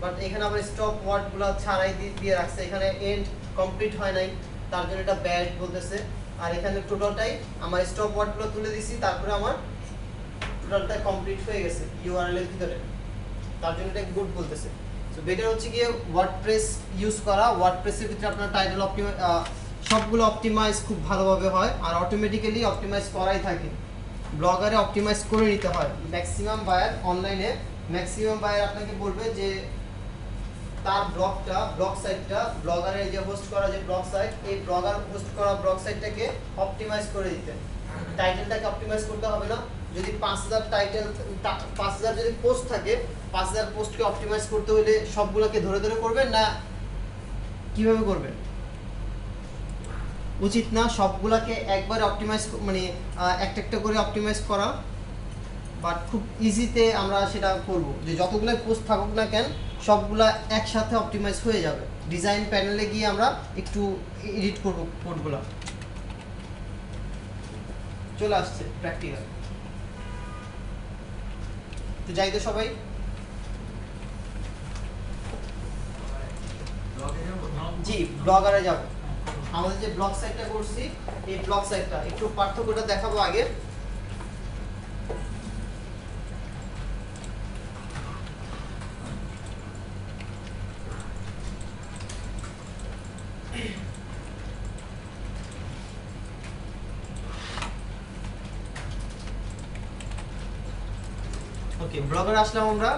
বাট এখানে আবার স্টপ ওয়ার্ডগুলো ছাড়াই দিয়ে রাখছে, এখানে এন্ড কমপ্লিট হয় নাই, তার জন্য এটা ব্যাড বলতেছে। আর এখানে টোটালটাই আমার স্টপ ওয়ার্ডগুলো তুলে দিছি, তারপরে আমার টোটালটা কমপ্লিট হয়ে গেছে ইউআরএল এর ভিতরে, তার জন্য এটা গুড বলতেছে। সো বেটার হচ্ছে গিয়ে ওয়ার্ডপ্রেস ইউজ করা। ওয়ার্ডপ্রেসের ভিতরে আপনার টাইটেল সবগুলো অপটিমাইজ খুব ভালোভাবে হয়, আর অটোমেটিক্যালি অপটিমাইজ করাই থাকে। ব্লগারে অপটিমাইজ করে নিতে হয়। ম্যাক্সিমাম বায়ার অনলাইনে ম্যাক্সিমাম বায়ার আপনাকে বলবে যে তার ব্লগ সাইটটা ব্লগারে যে হোস্ট করা যে ব্লগ সাইট, এই ব্লগার হোস্ট করা ব্লগ সাইটটাকে অপটিমাইজ করে দিতে। টাইটেলটাকে অপটিমাইজ করতে হবে না। যদি 5000 টাইটেল 5000 যদি পোস্ট থাকে, 5000 পোস্টকে অপটিমাইজ করতে হলে সবগুলোকে ধরে ধরে করবেন না কিভাবে করবেন? উচিত না সবগুলাকে একবার অপটিমাইজ, মানে একটা একটা করে অপটিমাইজ করা, বাট খুব ইজিতে আমরা সেটা করব যে যতগুলো পোস্ট থাকুক না কেন সবগুলা একসাথে অপটিমাইজ হয়ে যাবে। ডিজাইন প্যানেলে গিয়ে আমরা একটু এডিট করব কোডগুলো। চলে আসছে প্র্যাকটিক্যাল, তো যাই তো সবাই। জি, ব্লগারে যাব। আমাদের যে ব্লগ সাইটটা করছি, এই ব্লগ সাইটটা একটু পার্থক্যটা দেখাবো আগে। ওকে, ব্লগারে আসলাম আমরা।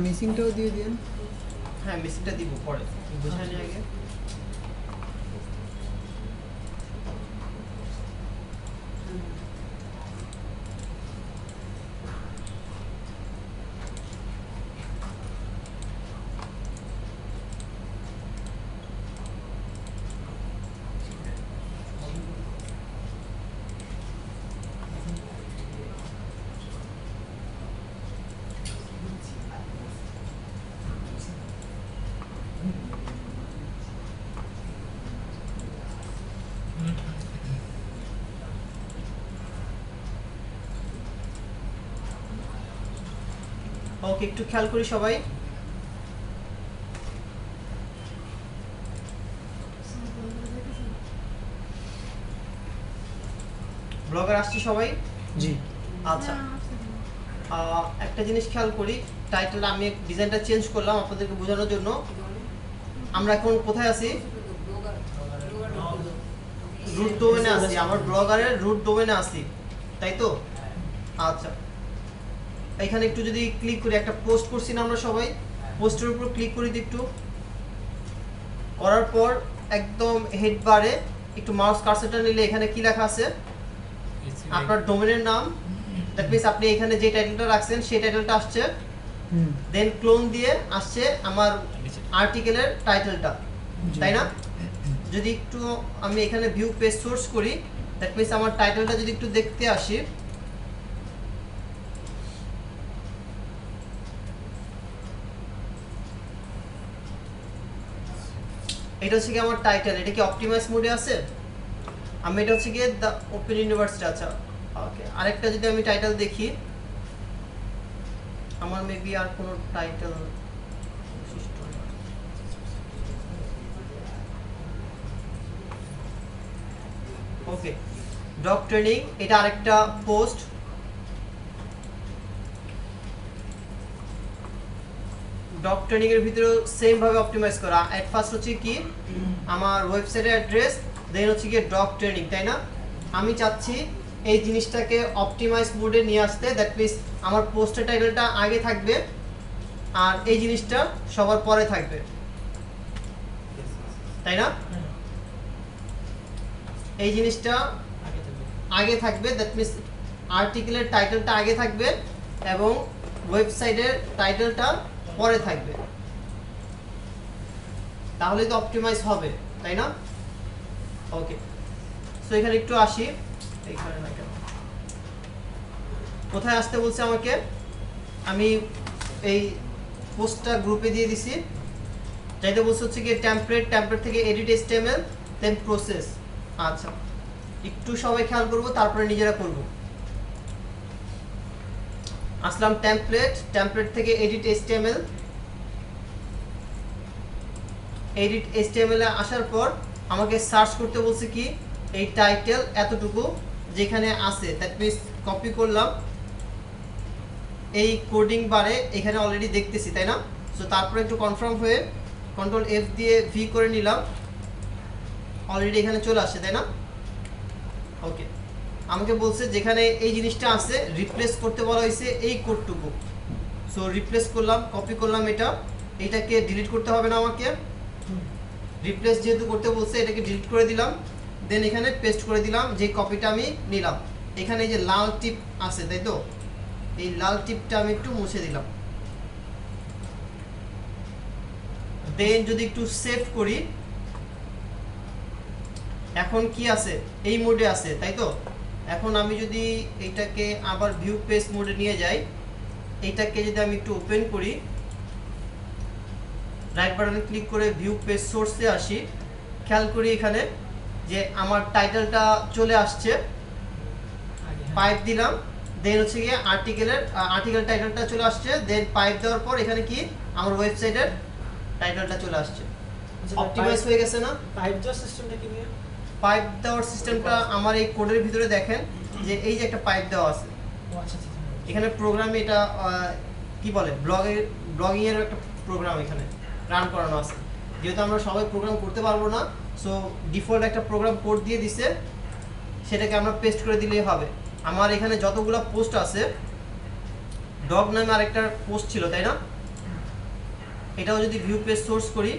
মিসিংটাও দিয়ে দিন। হ্যাঁ, মেসেজটা দিব পরে, বুঝা নিয়ে আগে। ওকে, একটু খেয়াল করি সবাই। ব্লগার আসছি সবাই? জি। আচ্ছা, একটা জিনিস খেয়াল করি, টাইটেল আমি ডিজাইনটা চেঞ্জ করলাম আপনাদেরকে বোঝানোর জন্য। আমরা এখন কোথায় আছি? রুট ডোমেনে আছি, আমার ব্লগারের রুট ডোমেনে আছি, তাই তো? আচ্ছা, এখানে একটু যদি ক্লিক করি, একটা পোস্ট করছি না আমরা সবাই, পোস্টের উপর ক্লিক করি একটু, করার পর একদম হেড বারে একটু মাউস কার্সারটা নিলে এখানে কি লেখা আছে? আপনার ডোমেনের নাম। দ্যাট মিন্স আপনি এখানে যে টাইটেলটা রাখছেন সেই টাইটেলটা আসছে, দেন ক্লোন দিয়ে আসছে আমার আর্টিকেলের টাইটেলটা, তাই না? যদি একটু আমি এখানে ভিউ পেজ সোর্স করি, দ্যাট মিন্স আমার টাইটেলটা যদি একটু দেখতে আসি, এটা হচ্ছে কি আমার টাইটেল। এটা কি অপটিমাইজ মোডে আছে? আমি এটা হচ্ছে গিয়ে দ্য ওপেন ইউনিভার্সিটি। আচ্ছা, ওকে, আরেকটা যদি আমি টাইটেল দেখি, আমার মেবি আর কোনো টাইটেল ওকে, ডগ ট্রেনিং, এটা আরেকটা পোস্ট। ডগ ট্রেনিং এর ভিতরে সেম ভাবে অপটিমাইজ করা। এট ফার্স্ট হচ্ছে কি আমার ওয়েবসাইটের অ্যাড্রেস, দেন হচ্ছে কি ডগ ট্রেনিং, তাই না? আমি চাচ্ছি এই জিনিসটাকে অপটিমাইজ মোডে নিয়ে আসতে। দ্যাট মিন্স আমার পোস্টের টাইটেলটা আগে থাকবে আর এই জিনিসটা সবার পরে থাকবে, তাই না? এই জিনিসটা আগে থাকবে, দ্যাট মিন্স আর্টিকেলের টাইটেলটা আগে থাকবে এবং ওয়েবসাইটের টাইটেলটা পরে থাকবে, তাহলে তো অপটিমাইজ হবে, তাই না? ওকে, সো এখানে একটু আসি, এইখানে না কেন, কোথায় আসতে বলছে আমাকে? আমি এই পোস্টটা গ্রুপে দিয়ে দিছি। চাইতে বলছে হচ্ছে কি টেমপ্লেট, টেমপ্লেট থেকে এডিট HTML, দেন প্রসেস। আচ্ছা, একটু সবাই খেয়াল করবো, তারপরে নিজেরা করব। আসলাম টেমপ্লেট, টেমপ্লেট থেকে এডিট HTML, এডিট HTML এ আসার পর আমাকে সার্চ করতে বলছে কি এই টাইটেল এতটুকু যেখানে আছে, দ্যাট মিন্স কপি করলাম, এই কোডিং বারে এখানে অলরেডি দেখতেছি, তাই না? সো তারপরে একটু কনফার্ম হয়ে কন্ট্রোল F দিয়ে ভি করে নিলাম, অলরেডি এখানে চলে আসছে, তাই না? ওকে, আমাকে বলছে যেখানে এই জিনিসটা আছে রিপ্লেস করতে বলা হয়েছে এই কোডটুকু। সো রিপ্লেস করলাম, কপি করলাম, এটাকে ডিলিট করতে হবে না আমাকে, রিপ্লেস যেহেতু করতে বলছে এটাকে ডিলিট করে দিলাম, দেন এখানে পেস্ট করে দিলাম যে কপিটা আমি নিলাম। এখানে এই যে লাল টিপ আছে, তাই তো? এই লাল টিপটা আমি একটু মুছে দিলাম, দেন যদি একটু সেভ করি, এখন কি আছে? এই মোডে আছে, তাই তো? এখন আমি যদি এটাকে আবার ভিউ পেজ মোডে নিয়ে যাই, এটাকে যদি আমি একটু ওপেন করি, রাইট বাটনে ক্লিক করে ভিউ পেজ সোর্সে আসি, খেয়াল করি এখানে যে আমার টাইটেলটা চলে আসছে, পাইপ দিলাম, দেন হচ্ছে গিয়ে আর্টিকেল টাইটেলটা চলে আসছে, দেন পাইপ দেওয়ার পর এখানে কি আমার ওয়েবসাইটের টাইটেলটা চলে আসছে। অপটিমাইজ হয়ে গেছে না? পাইপ দেওয়ার সিস্টেমটা কি নিয়ে? পাইপ দেওয়ার সিস্টেমটা আমার এই কোডের ভিতরে দেখেন যে এই যে একটা পাইপ দেওয়া আছে, ও আচ্ছা আচ্ছা। এখানে প্রোগ্রামে এটা কি বলে ব্লগিং এর একটা প্রোগ্রাম এখানে রান করানো আছে। যেহেতু আমরা সবাই প্রোগ্রাম করতে পারবো না, সো ডিফল্ট একটা প্রোগ্রাম কোড দিয়ে দিছে, সেটাকে আমরা পেস্ট করে দিলেই হবে। আমার এখানে যতগুলো পোস্ট আছে, ডগ নামে আরেকটা পোস্ট ছিল, তাই না? এটাও যদি ভিউ পেজ সোর্স করি,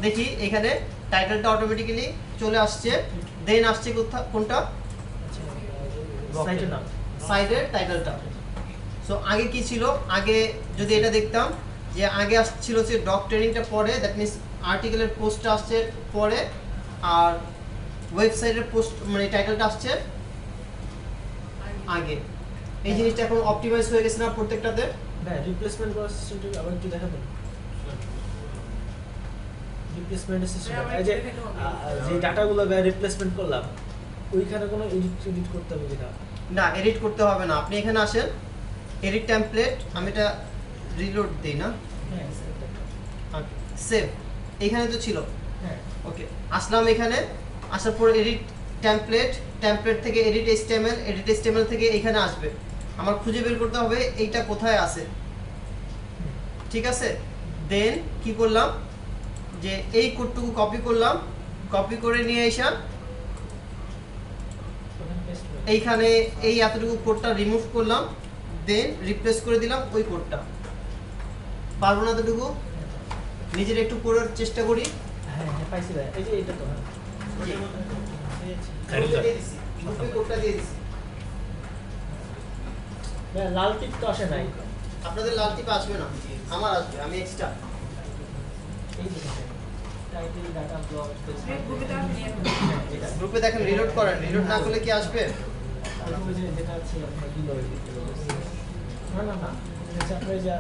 দেখি এখানে টাইটেলটা অটোমেটিক্যালি চলে আসছে, দেন আসছে কোনটা? সাইটের নাম, সাইটের টাইটেলটা। সো আগে কি ছিল? আগে যদি এটা দেখতাম যে আগে আসছিল হচ্ছে ডগ ট্রেনিংটা পরে, দ্যাট মিন্স আর্টিকেলের পোস্টটা আসছে পরে, আর ওয়েবসাইটের পোস্ট মানে টাইটেলটা আসছে আগে। এই জিনিসটা এখন অপটিমাইজ হয়ে গেছে না প্রত্যেকটাতে? ভাই রিপ্লেসমেন্ট করার সিস্টেমটা আবার একটু দেখাবেন? রিপ্লেসমেন্টের সিস্টেম, এই যে যে ডাটাগুলো রিপ্লেসমেন্ট করলাম, ওইখানে কোনো এডিট করতে হবে কিনা? না এডিট করতে হবে না, আপনি এখানে আসেন, এডিট টেমপ্লেট, আমি এটা রিলোড দিই না, হ্যাঁ সেভ, এখানে তো ছিল। হ্যাঁ ওকে, আসলাম এখানে, আসার পর এডিট টেমপ্লেট, টেমপ্লেট থেকে এডিট এইচটিএমএল, এডিট এইচটিএমএল থেকে এখানে আসবে। আমার খুঁজে বের করতে হবে এইটা কোথায় আছে, ঠিক আছে? দেন কি করলাম, যে এই কোডটুকু কপি করলাম, কপি করে নিয়ে এসে ওখানে পেস্ট করে এইখানে এই এতটুকু কোডটা রিমুভ করলাম, দেন রিপ্লেস করে দিলাম ওই কোডটা। পারবো না এতটুকু, নিজের একটু করার চেষ্টা করি। হ্যাঁ হ্যাঁ পাইছি ভাই, এই যে এটা তো হ্যাঁ পেয়েছি। খাইরুল স্যার। গ্রুপে কোডটা দিয়ে দিছি। ভাই, লাল টিপ তো আসে নাই। আপনাদের লাল টিপ আসবে না, আমার আসবে, আমি এক্সট্রা। এই যে টাইটেল ডাটা ব্লক বুকে তো আপনি এখন এটা গ্রুপে দেখেন রিলোড করেন, রিলোড না করলে কি আসবে? ওই যে যেটা ছিল আপনার কি বলে না না না এটা আপনার যে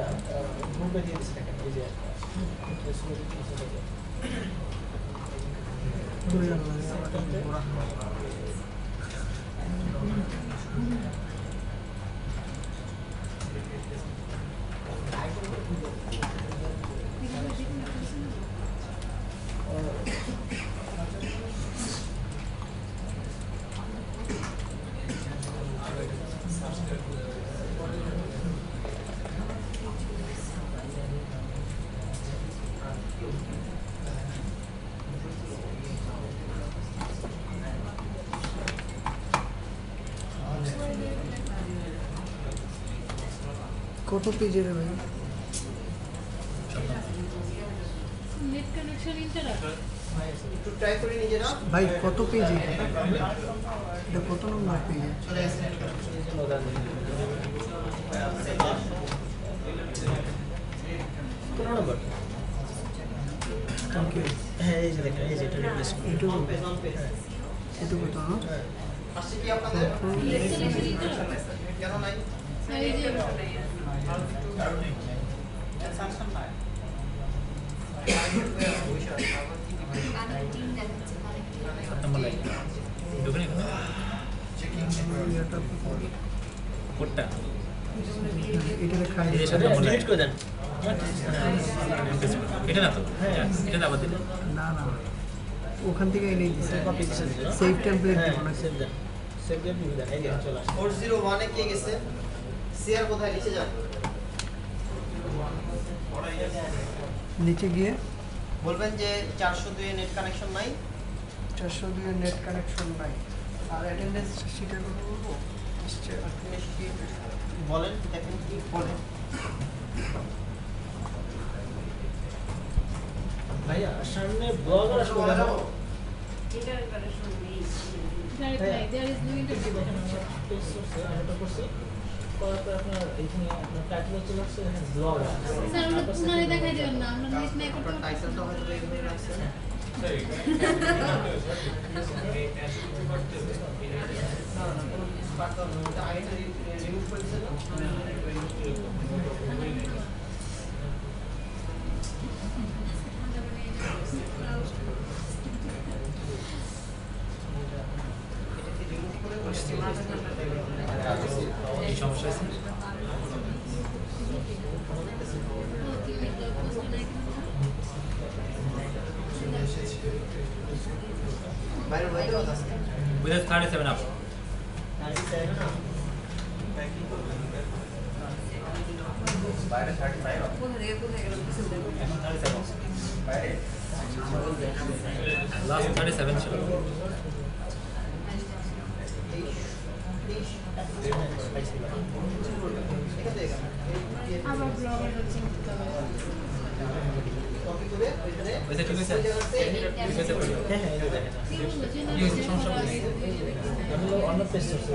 গ্রুপে দিয়ে দিচ্ছে দেখেন এই যে কত পেজের ভাই? নেট কানেকশন ইন্টারাপ্ট একটু ট্রাই করে নিজেরা। ভাই কত পেজে? এটা কত নম্বর পেজে? চলে আসেন। কোন নম্বর থ্যাংক ইউ। হ্যাঁ এই যে দেখেন এই যে এটা রিপ্লেস এটুকু অন পেজ, অন পেজ। এটুকু তো না? আসছে কি আপনাদের? কেন নাই? এই যে সাত নম্বর লাইন ঢুকে এখানে এটা কোডটা এটা খাই এই যে সাত নম্বর লাইন ডিলিট করে দেন এটা না তো এটা আবার দিলে না না ওখান থেকে এনেই দিছে। কপি দিছে সেভ টেমপ্লেট হ্যাঁ দিব না। সেভ দেন সেভ দিয়ে দিয়ে দেন এই যে চলে আসে 401 এ কে গেছে? শেয়ার কোথায় নিচে যান। নিচে গিয়ে বলবেন যে 402 এ নেট কানেকশন নাই। 402 এর নেট কানেকশন নাই। আর অ্যাটেন্ডেন্স শিটের কথা বলবো। আসছে আপনি কি বলেন, দেখেন কি বলেন। ভাইয়া সামনে ব্লগার আসবে বলা দেখো যাবো? এটার কানেকশন নেই ডাইরেক্ট নাই देयर इज नो ইন্টারভিউ দেখেন আমরা পেস্ট করছি এটা করছি করার পর আপনার এইখানে আপনার টাইটেল চলে আসছে এখানে ব্লগার স্যার আমরা পুনরায় দেখাই দেবেন না আমরা নেট নাই করতে আপনার টাইটেলটা হয়তো এখানে রাখছেন। না না কোনো কিছু পারতে হবে না, ওটা আগে রিমুভ করে দিয়েছেন না? এটা কি রিমুভ করে বসছি? এই সমস্যা আছে বাইরে বাইরে কথা আছে। উইথ 37 আপ বাইরে 35 কোথা থেকে কোথায় গেল কিছু দেখো এখন 37 বাইরে লাস্ট 37 ছিল আবার ব্লগার চেঞ্জ করতে হবে কপি করে ওইখানে ওইটা ঠিক আছে ঠিক আছে পড়ি হ্যাঁ হ্যাঁ এই যে দেখেন কি বলবো যে না এই হচ্ছে সমস্যা বলছি। আমি অন্য পেস্ট করছি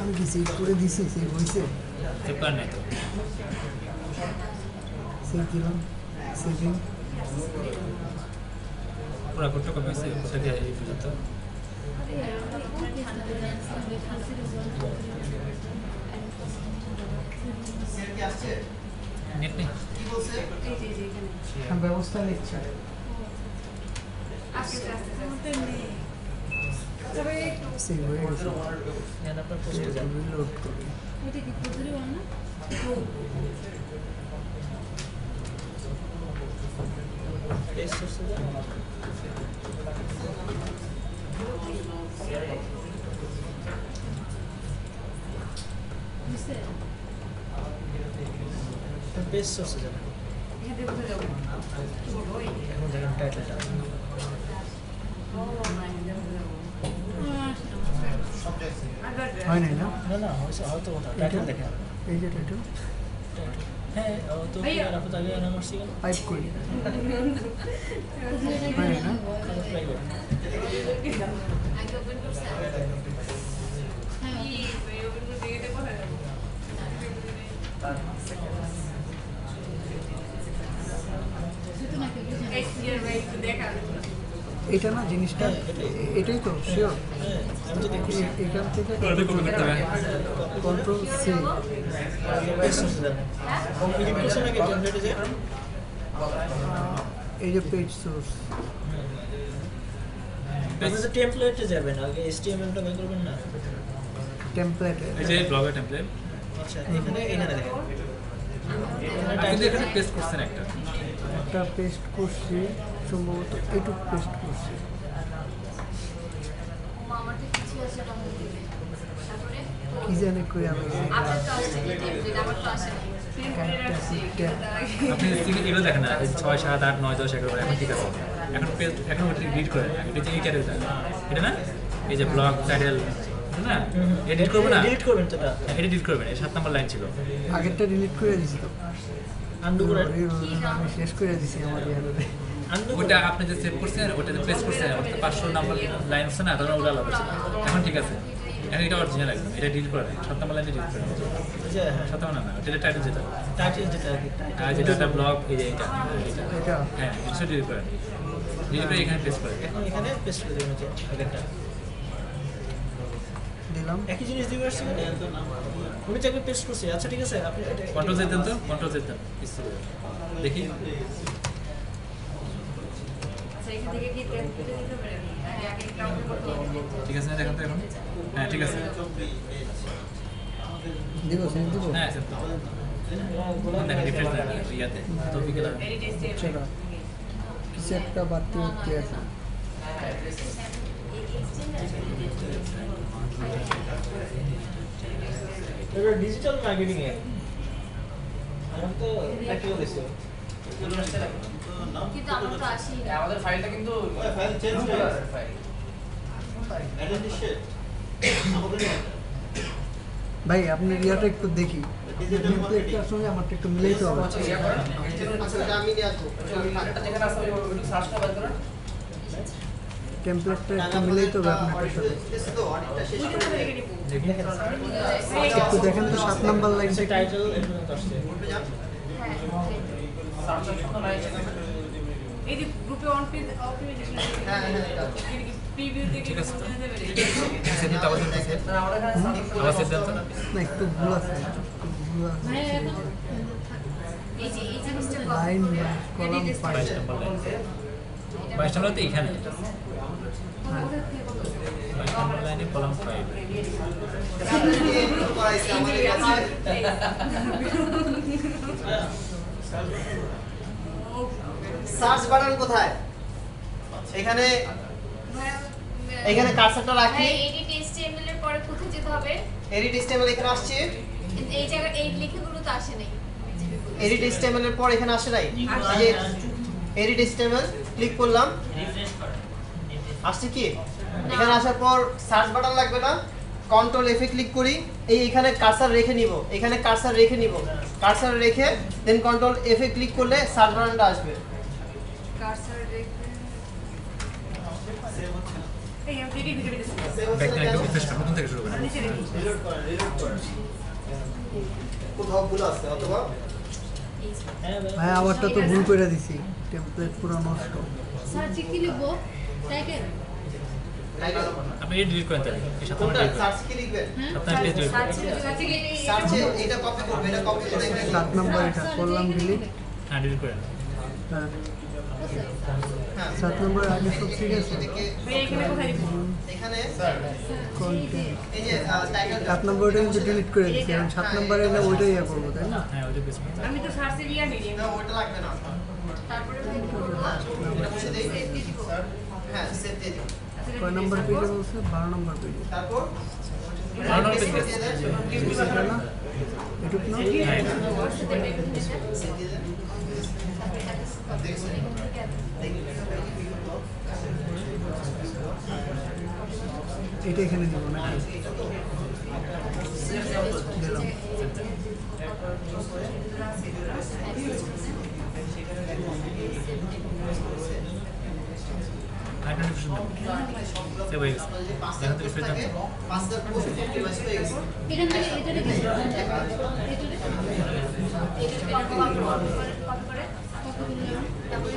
আমি কি সেভ করে দিছি? সেভ হয়েছে? সেভ করার নাই তো সেভ দিলাম। সেভিং পুরো কোডটা কপি হয়েছে কোথা থেকে এই পর্যন্ত শেয়ার কি আসছে? নেট নেই কি বলছে? এই যে এখানে হ্যাঁ, ব্যবস্থা নিচ্ছে। আস্তে আস্তে আমাদের নেই। তবে একটু সেই হয়ে গেছে। এখানে আপনার পোস্টে যান লোড করি। ওইটা কি কুতুরি বল না? পেস্ট সোর্সে যান বুঝছে? পেস্ট সোর্সে যান এখান থেকে কোথায় যাবো কি বলবো ওই এখন দেখেন টাইটেলটা ও মাই হয় নাই না? না না হয়তো ওটা টাইটেল দেখেন এই যে টাইটেল হ্যাঁ ও তো ভাইয়া। আপনি তাহলে আমার সিগন্যাল টাইপ করি। কুতুরিটা হয় কি না? প্রাইভেট আগে ওপেন করছে? হ্যাঁ, কি ভাই ওগুলো দেখে কোথায় যাবো শুধু নাকি বুঝে না। এই সিয়ার ভাই একটু দেখা এটা না জিনিসটা, এটাই তো শিওর। হ্যাঁ আমি তো দেখছি এখান থেকে ওটা কপি করতে হবে কন্ট্রোল সি, পেস্ট সোর্সে যান কমপ্লিট করছেন নাকি টেমপ্লেটে যান এই যে পেজ সোর্স। আপনি তো টেমপ্লেটে যাবেন আগে HTML-টা বের করবেন না টেমপ্লেট এই যে ব্লগের টেমপ্লেট আচ্ছা এখানে দেখেন আপনি কিন্তু এখানে পেস্ট করছেন একটা একটা পেস্ট করছি, সম্ভবত এইটুক পেস্ট করছি। আমার তো কিছু আছে বাংলা থেকে। তারপরে কি জানি কই আমি আপনার তো আসছে কি টেমপ্লেট, আমার তো আসে না। আপনি এগুলো দেখেন না 6 7 8 9 10 11 এখন ঠিক আছে এখন পেজ এখন ওটা রিড করেন এটা যে এই টাইটেলটা এটা না এই যে ব্লগ টাইটেল না এডিট করব না ডিলিট করবেন তো এটা এডিট করবেন এই 7 নাম্বার লাইন ছিল আগেরটা ডিলিট করে দিছি তো। আনডু করেন আমি শেষ করে দিছি আমার ইয়ারে। আনডু ওটা আপনি যে সেভ করছেন ওটা যে প্লেস করছেন ওটা 500 নাম্বার লাইন আছে না তখন ওটা আলাদা ছিল এখন ঠিক আছে এখন এটা অরিজিনাল একদম এটা ডিলিট করে 7 নাম্বার লাইনে ডিলিট করে যে হ্যাঁ 7 নাম্বার না এটা টাইটেল যেটা টাইটেল যেটা আর কি আর যেটা একটা ব্লগ এই যে এটা এটা হ্যাঁ এটা ডিলিট করে ডিলিট করে এখানে পেস্ট করে এখন এখানে পেস্ট করে দেবেন যে আগেরটা দিলাম। একই জিনিস দিয়ে আসছে উনি তো পেস্ট করছে আচ্ছা ঠিক আছে আপনি এটা কন্ট্রোল জেড দেন তো কন্ট্রোল জেড দেন দেখি আচ্ছা এখান থেকে কি টেমপ্লেটে দিতে পারেন আগে আগে কাউন্ট করতে হবে ঠিক আছে না দেখেন তো এখন হ্যাঁ ঠিক আছে দিব সেন্ড দিব। হ্যাঁ স্যার দেখেন রিফ্রেশ দেন ইয়াতে তো বিকেল এডিট স্টেপ সেটা কিছু একটা বাড়তি উঠতে আছে। এটা ডিজিটাল মার্কেটিং এ আমার তো একই বলেছে কিন্তু আমার তো আসেই না। আমাদের ফাইলটা কিন্তু ফাইল চেঞ্জ হয়ে গেছে ফাইল আইডেন্টি শেড আমাদের ভাই আপনার ইয়াটা একটু দেখি, ডিজিটাল টেমপ্লেটটার সঙ্গে আমারটা একটু মিলাইতে হবে। হচ্ছে ইয়া করেন আচ্ছা এটা আমি নিয়ে আসবো ওই ফাইলটা যেখানে আসবে ওই সার্চটা বের করেন টেমপ্লেটটা একটু মিলাইতে হবে আপনার সাথে। তো অডিটটা শেষ ওইটা করে থেকে দিয়ে নিব দেখি একটু দেখেন তো 7 নাম্বার লাইনটা কি? টাইটেল এরকম আসছে গ্রুপে যান। সার্চ অপশন তো নাই সেখানে এই যে গ্রুপে অন পেজ অপটিমাইজেশন হ্যাঁ হ্যাঁ এটা প্রিভিউ থেকে ঠিক আছে। বলতে দেবে সেদিন তো আবার দিতেছে না আমাদের এখানে আবার সেট দেন তো না একটু ভুল আছে, একটু ভুল আছে। ভাই এখন এই যে এই জিনিসটা line column 22 5 number line 22 number তো এখানে 22 নাম্বার লাইনে কলাম 5 একটু করাইছে আমাদের কাছে। সার্চ বাটন কোথায়? এখানে এখানে কার্সারটা রাখি, ভাই এডিট HTML এর পরে কোথায় যেতে হবে? এডিট HTML এখানে আসছে, এই জায়গা এই লেখাগুলো তো আসে নাই। এডিট HTML এর পর এখানে আসে নাই, এই যে এডিট HTML ক্লিক করলাম, আসছে কি? এখানে আসার পর সার্চ বাটন লাগবে না, কন্ট্রোল F এ ক্লিক করি, এইখানে কার্সার রেখে নিব, এখানে কার্সার রেখে নিব, কার্সার রেখে দেন কন্ট্রোল F এ ক্লিক করলে সার্চ বাটনটা আসবে। কার্সার রেখে এই আমি এডিট ভিডিও দিচ্ছি ব্যাক থেকে একটু রিফ্রেশ করুন, নতুন থেকে শুরু করেন নিচে রেখে রিলোড করেন, রিলোড করেন। কোথাও ভুল আছে অথবা হ্যাঁ ভাই আমারটা তো ভুল করে দিছি, টেমপ্লেট পুরো নষ্ট। সার্চে কি লিখবো? টাইটেল আপনি এটা ডিলিট করেন তাহলে এই 7 কোনটা নম্বর ডিলিট করেন সার্চ কি লিখবেন 7 নম্বর পেজ ডিলিট করেন সার্চে এটা কপি করবে, এটা কপি করে এখানে 7 নম্বর এটা করলাম ডিলিট। হ্যাঁ ডিলিট করেন হ্যাঁ হ্যাঁ 7 নম্বর আগে সব ঠিক আছে। এদিকে এখানে কোথায় লিখবো? এখানে কন্টেন্ট এই যে টাইটেল 7 নম্বরটা কিন্তু ডিলিট করে দিচ্ছি, কারণ 7 নম্বরে না ওইটাই ইয়ে করবো, তাই না? হ্যাঁ ওইটা পেজ করেন আমি তো সার্চে দিয়ে নিই না ওটা লাগবে না। তারপরে কি করবো? এটা মুছে দেই। সেভ দিয়ে দিব। হ্যাঁ সেভ দিয়ে দিন। কয় নম্বর পেজে বলছে? 12 নম্বর পেজে। তারপর 12 নম্বর পেজ দিয়ে দেন। এটা না? এটুক না? হ্যাঁ এটা। সেভ দিয়ে দেন। এটা এখানে দিব না? দিলাম। আইডেন্টিফিকেশন সেভ হয়ে গেছে যদি 5 এখান থেকে পোস্ট ফিরে থাকে যান 5টা পোস্ট অপটিমাইজ হয়ে গেছে। এখান থেকে এটা লিখে দিন। এটা কপি করে তারপরে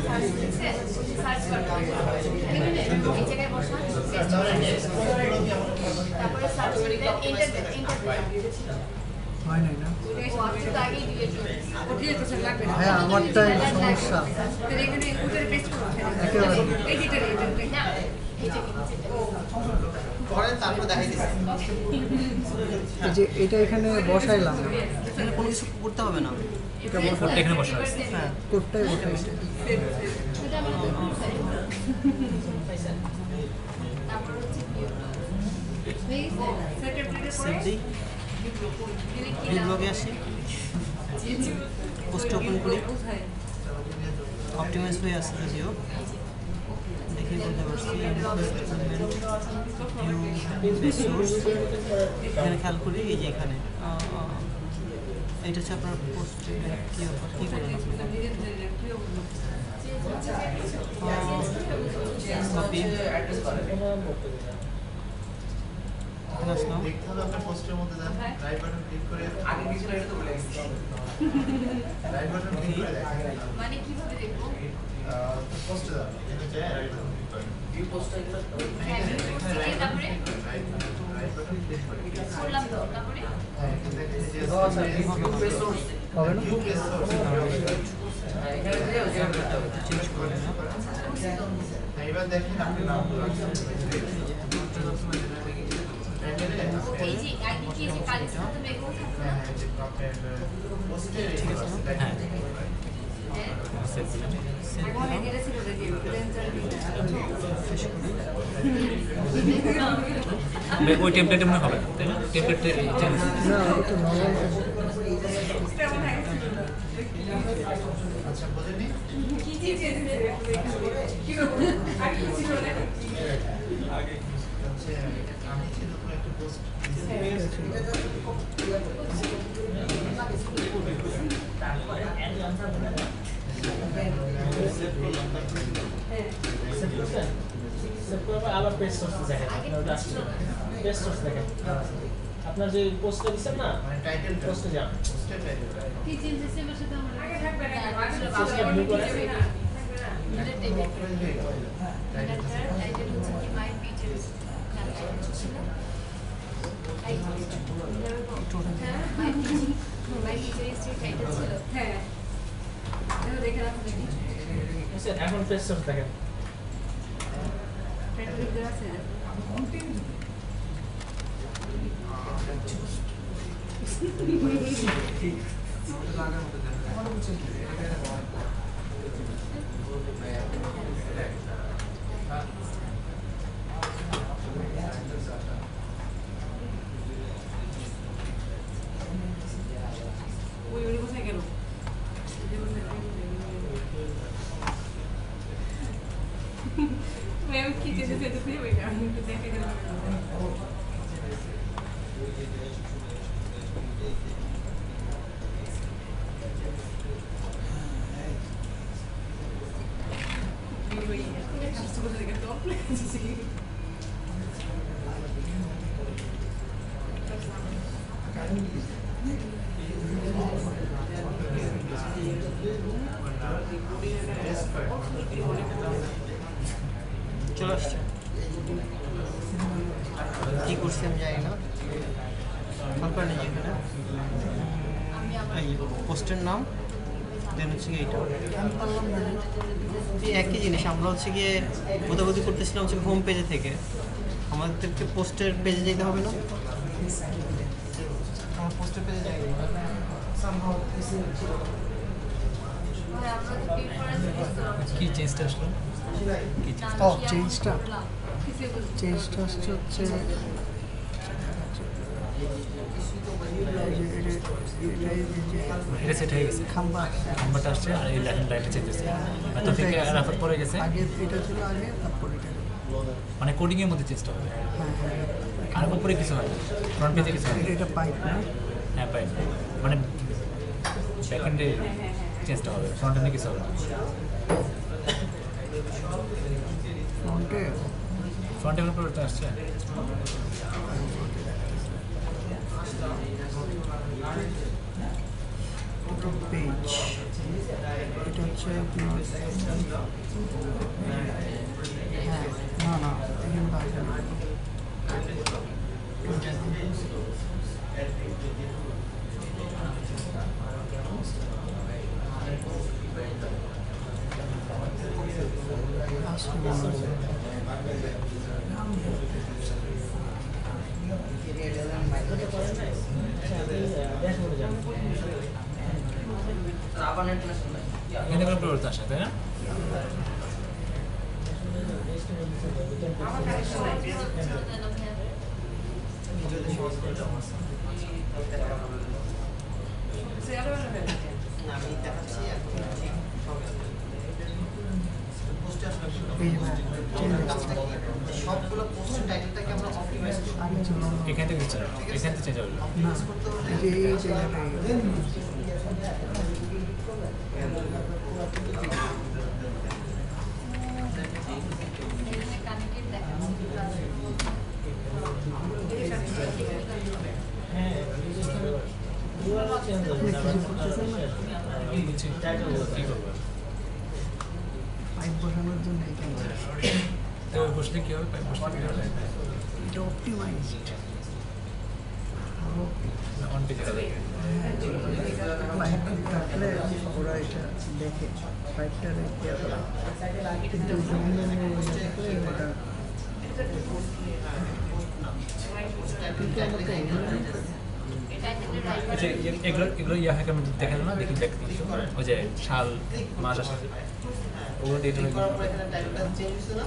সার্চ দিচ্ছে, সার্চ করতে এই জায়গায় বসান, তারপরে সার্চ করে এন্টার হয় নাই না? শুধু আগেই ডিলিট করে ডিলিট করতে লাগবে না। হ্যাঁ আমারটাই সমস্যা। তাহলে এখানে উপরে পেস্ট করবো একেবারে। এই যে এটা না এইটা কি করেন তারপর দেখাই দিচ্ছি। এই যে এটা এখানে বসাইলাম, এখানে কোনো কিছু করতে হবে না। এটা কোডটা বসাই, এখানে বসা আছে হ্যাঁ কোডটাই বসাই। এটা আমার তারপর হচ্ছে সেটের প্লেটে সেভ দিই। এই ব্লগে আসি, পোস্ট ওপেন করি, অপটিমাইজ হয়ে আসছে যদিও দেখে বলতে পারছি। সোর্স এখানে খেয়াল করি, এই যে এখানে এটা হচ্ছে আপনার পোস্ট কী করবেন কপি এখানে আসলাম। দেখতে হবে আপনার পোস্টের মধ্যে যান, রাইট বাটন ক্লিক করে আগে কিছু এটা তো বলে গেছি রাইট বাটন ক্লিক করে দেখেন মানে কিভাবে দেখবো? পোস্টে যান, এখানে যায় রাইট বাটন ক্লিক করেন। ভিউ পোস্টটা এগুলো হ্যাঁ তারপরে রাইট বাটন ক্লিক করে করলাম তো, তারপরে এখানে দেখেন যে ভিউ পেজ সোর্স হবে না? ভিউ পেজ সোর্স এখানে দিয়ে ওই জায়গা করতে হবে চেঞ্জ করে না। এবার দেখেন আপনি নাম এই যে আইডি কি যে কালেক্ট করতে হবে এগুলো থাকবে না? পোস্টের ঠিক আছে না? হ্যাঁ হ্যাঁ সেভ দিলাম সেভ আগে দিলাম। এটা ছিল যে ফ্রিল্যান্সার শেষ করি। ওই টেমপ্লেটে মনে হবে না তাই না টেমপ্লেটে চেঞ্জ না এটা নরমাল। আচ্ছা বুঝেনি কি কি চেঞ্জ কি হচ্ছে আমি ছিল নতুন একটা পোস্ট সেভ করবে আবার পেস্ট সোর্স দেখেন, আপনার ওটা আসছে পেস্ট সোর্স দেখেন। আপনার যে পোস্টটা দিচ্ছেন না, মানে টাইটেল পোস্টে যান, পোস্টের টাইটেল কি চেঞ্জ হচ্ছে আমার সাথে আমার আগে থাকবে না আগে পোস্টটা ভিউ করে এটা টেবিল টাইটেল টাইটেল হচ্ছে কি মাই ফিচার্স না টাইটেল ছিল মাই ফিচার্স টাইটেল ছিল হ্যাঁ এটা দেখে রাখো দেখি বুঝছেন? এখন পেস্ট সোর্স দেখেন। টাইটেল লিখতে আছে ওই উনি কোথায় গেল ম্যাম কি চেঞ্জ হয়েছে খুঁজে পাই না আমি একটু দেখে গেলাম চলে আসছে। কি করছি আমি জানি না তারপর নিজে এখানে এই পোস্টের নাম দেন হচ্ছে গিয়ে এইটা আমি পারলাম না এই একই জিনিস আমরা হচ্ছে গিয়ে গোদাগুদি করতেছিলাম হচ্ছে হোম পেজে থেকে আমাদেরকে পোস্টের পেজে যেতে হবে না আমার পোস্টের পেজে যাই somehow this is ভাই আমরা তো ডিফারেন্স কি চেঞ্জটা আসলো কি চেঞ্জ ও চেঞ্জটা কিছু বুঝতে চেঞ্জটা হচ্ছে এটা সেট হয়ে গেছে খাম্বা নাম্বারটা আসছে আর এই লাইনটা চেঞ্জ হয়েছে তো থেকে রাফার পরে গেছে আগে এটা ছিল আগে তারপর এটা মানে কোডিং এর মধ্যে চেঞ্জটা হবে হ্যাঁ আর উপরে কিছু হয় ফ্রন্ট পেজে কিছু হয় এটা পাইপ না হ্যাঁ পাই মানে সেকেন্ডে চেঞ্জটা হবে ফ্রন্ট এন্ডে কিছু হবে না ফ্রন্টে ফ্রন্ট এন্ডের উপরে আসছে পেজ এটা হচ্ছে আপনার হ্যাঁ না এখানে পাইপ না আবার নেট কানেকশন নাই এখানে কোনো পরিবর্তন আসে তাই না আমার কানেকশন নাই সেটা ভালো হবে আমি দেখাচ্ছি এখন পোস্টে আসলে পেজ চেঞ্জ কাজটা কি সবগুলো পোস্টের টাইটেলটাকে আমরা অপটিমাইজ করব আগে ছিল এখান থেকে চেঞ্জ হবে এখান থেকে চেঞ্জ হবে না এই যে এই জায়গাটাই এখানে কানেক্টেড দেখাচ্ছে হ্যাঁ ইউআরএল চেঞ্জ হবে না কি বুঝছি কি করবো পাইপ বসানোর জন্য এখানে তো বসলে কি হবে পাইপ বসলে কি হবে এটা অপটিমাইজড অন পেজে যাবে পাইপ কাটলে ওরা এটা দেখে পাইপটা রেখে কিন্তু ওটা আচ্ছা এগুলো এগুলো ইয়া হয় কেমন দেখা যায় না দেখি দেখ ওই যে শাল মাস আসে ওগুলো ডেট হয়ে করার পর এখানে টাইটেলটা চেঞ্জ হচ্ছে না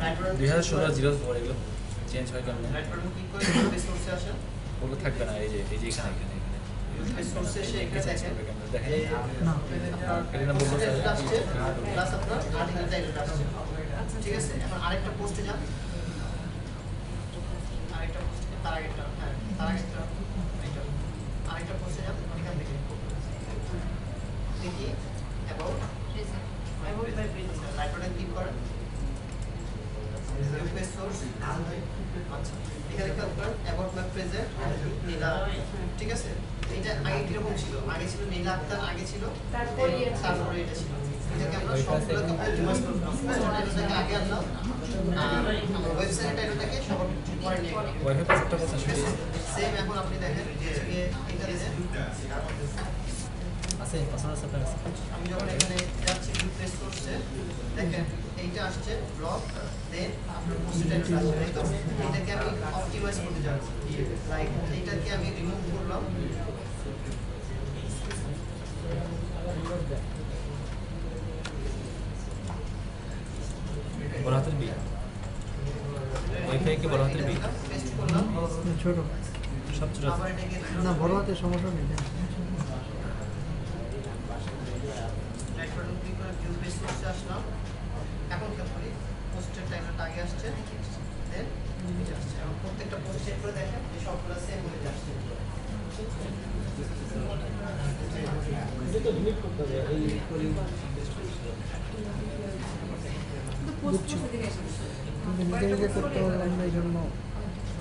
রাইট বাটন 2016 এগুলো চেঞ্জ হয় কেমন রাইট বাটন ক্লিক করে পেজ সোর্সে আসেন ওগুলো থাকবে না এই যে এখানে পেজ সোর্সে এসে এখানে দেখেন দেখেন না এটা না বলবো টাইটেলটা আসছে প্লাস আপনার আর্টিকেল টাইটেলটা আসছে ঠিক আছে এখন আরেকটা পোস্টে যান আরেকটা পোস্টে তার আগেরটা হ্যাঁ তার আগেরটা এইটা আরেকটা পোস্টে যান এখান থেকে দেখি অ্যাবাউট রাইট বাটন ক্লিক করেন পেজ সোর্স আচ্ছা এখানে ক্লিক করেন অ্যাবাউট মাই প্রেজেন্ট নীলা ঠিক আছে এটা আগে কিরকম ছিল আগে ছিল নীলা আক্তার আগে ছিল তারপরে এটা ছিল এটাকে আমরা সবগুলোকে অপটিমাইজ করলাম টাইটেলটাকে আগে আনলাম আর ওয়েবসাইট টাইটেলটাকে সবার পরে নিয়ে গেলাম ওয়াইফাই পাসওয়ার্ডটা বলতে সেম এখন আপনি দেখেন যে এটা দিয়েছেন আছে পাসওয়ার্ড আছে আপনার কাছে আমি যখন এখানে যাচ্ছি প্রেস করছে দেখেন এইটা আসছে ব্লক দেন আপনার পোস্টের টাইটেল আসছে তাই তো এটাকে আমি অপটিমাইজ করতে যাচ্ছি লাইক এইটাকে আমি রিমুভ করলাম বড় হাতের বি ওয়াইফাই কি বড় হাতের বি পেস্ট করলাম ছোট সব ছোট আবার এটাকে না বড় হাতে সমস্যা নেই রাইট বাটন ক্লিক করে ভিউ পেজ করতে আসলাম এখন কি করি পোস্টের টাইটেলটা আগে আসছে দেন নিচে আসছে এবং প্রত্যেকটা পোস্ট চেক করে দেখেন যে সবগুলো সেম হয়ে যাচ্ছে এটা তো ডিলিট করতে হবে এই পোস্ট করতে দিকে এসে কিন্তু নিজে নিজে করতে পারলাম না এই জন্য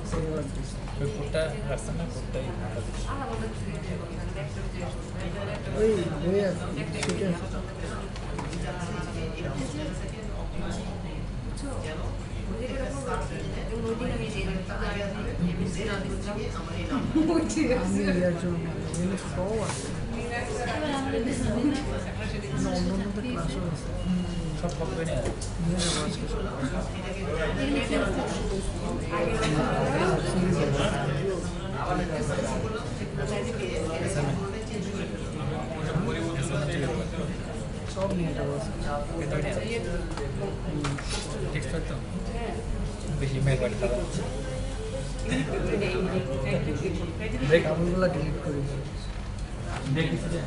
সেভাবে দিচ্ছি ওই কোডটা রাখছেন না কোডটাই আলাদা বলতে ওই বই আর সেটা বুঝছো আমি ইয়ার জন্য এমনি ফ্রও আছে অন্য অন্যদের ক্লাসও আছে সব কপি করে নিয়ে নিয়ে যাবো আজকে সব নিয়ে যাবো টেক্সট করতো বেশি মেল বাড়ি খারাপ ব্রেক ডাবলগুলো ডিলিট করে দিই ব্রেক দিচ্ছে যে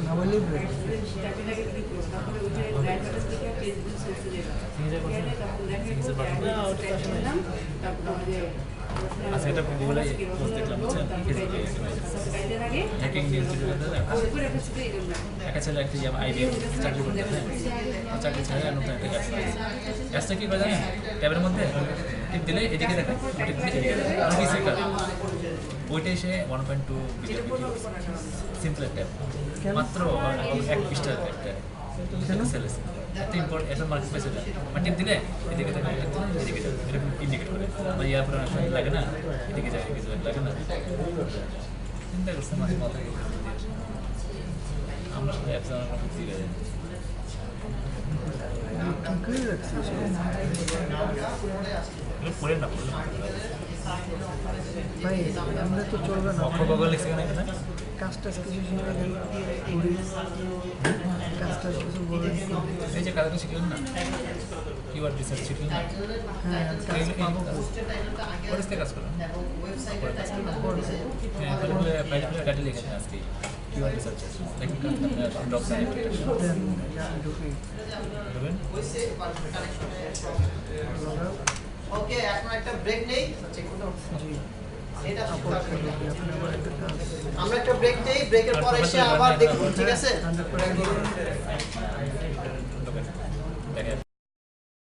নামালেই ব্রেক আচ্ছা এটা গুগলে পোস্ট দেখলাম হ্যাকিং নিউজ একটা ছেলে একটা আইবিএম চাকরি করতে চাকরি ছাড়া নতুন একটা কাজ কাজটা কী করে জানেন ট্যাবের মধ্যে টিপ দিলে এদিকে দেখা টিপ দিলে এদিকে দেখা অনেক কিছু একটা ওইটাই সে 1.2 বিলিয়ন সিম্পল ট্যাব মাত্র এক পৃষ্ঠার একটা সেলেস একটা ইম্পর্ট একটা মার্কেট প্লেস এটা টিপ দিলে এদিকে দেখা এদিকে যাবে এরকম ইন্ডিকেট করে আমার ইয়ার পরে অনেক লাগে না এদিকে যায় এদিকে লাগে না চিন্তা করছে মাঝে মাথায় আমরা সবাই অ্যাপস আমার মতো দিয়ে যায় কি করে রাখছিস পড়ে না পড়লে ভাই আমরা তো চলবে না অক্ষর বগল লিখছে কেন এখানে কাজটা কিছু শিখে করি কাজটা কিছু বলে এই যে কাজটা শিখলেন না কিওয়ার্ড রিসার্চ শিখলেন না হ্যাঁ কাজ পাবো পরিস্থিতি কাজ করুন হ্যাঁ তাহলে বাইরে ডাটা লিখেছেন আজকে কিওয়ার্ড রিসার্চ লেখেন ডক সাইড ঢুকি দেবেন ওকে এখন একটা ব্রেক নেই জি এটা আপলোড করে দিই আপনি আবার একটা কাজ আমরা একটা ব্রেক নেই ব্রেকের পর এসে আবার দেখুন ঠিক আছে 100% দেখেন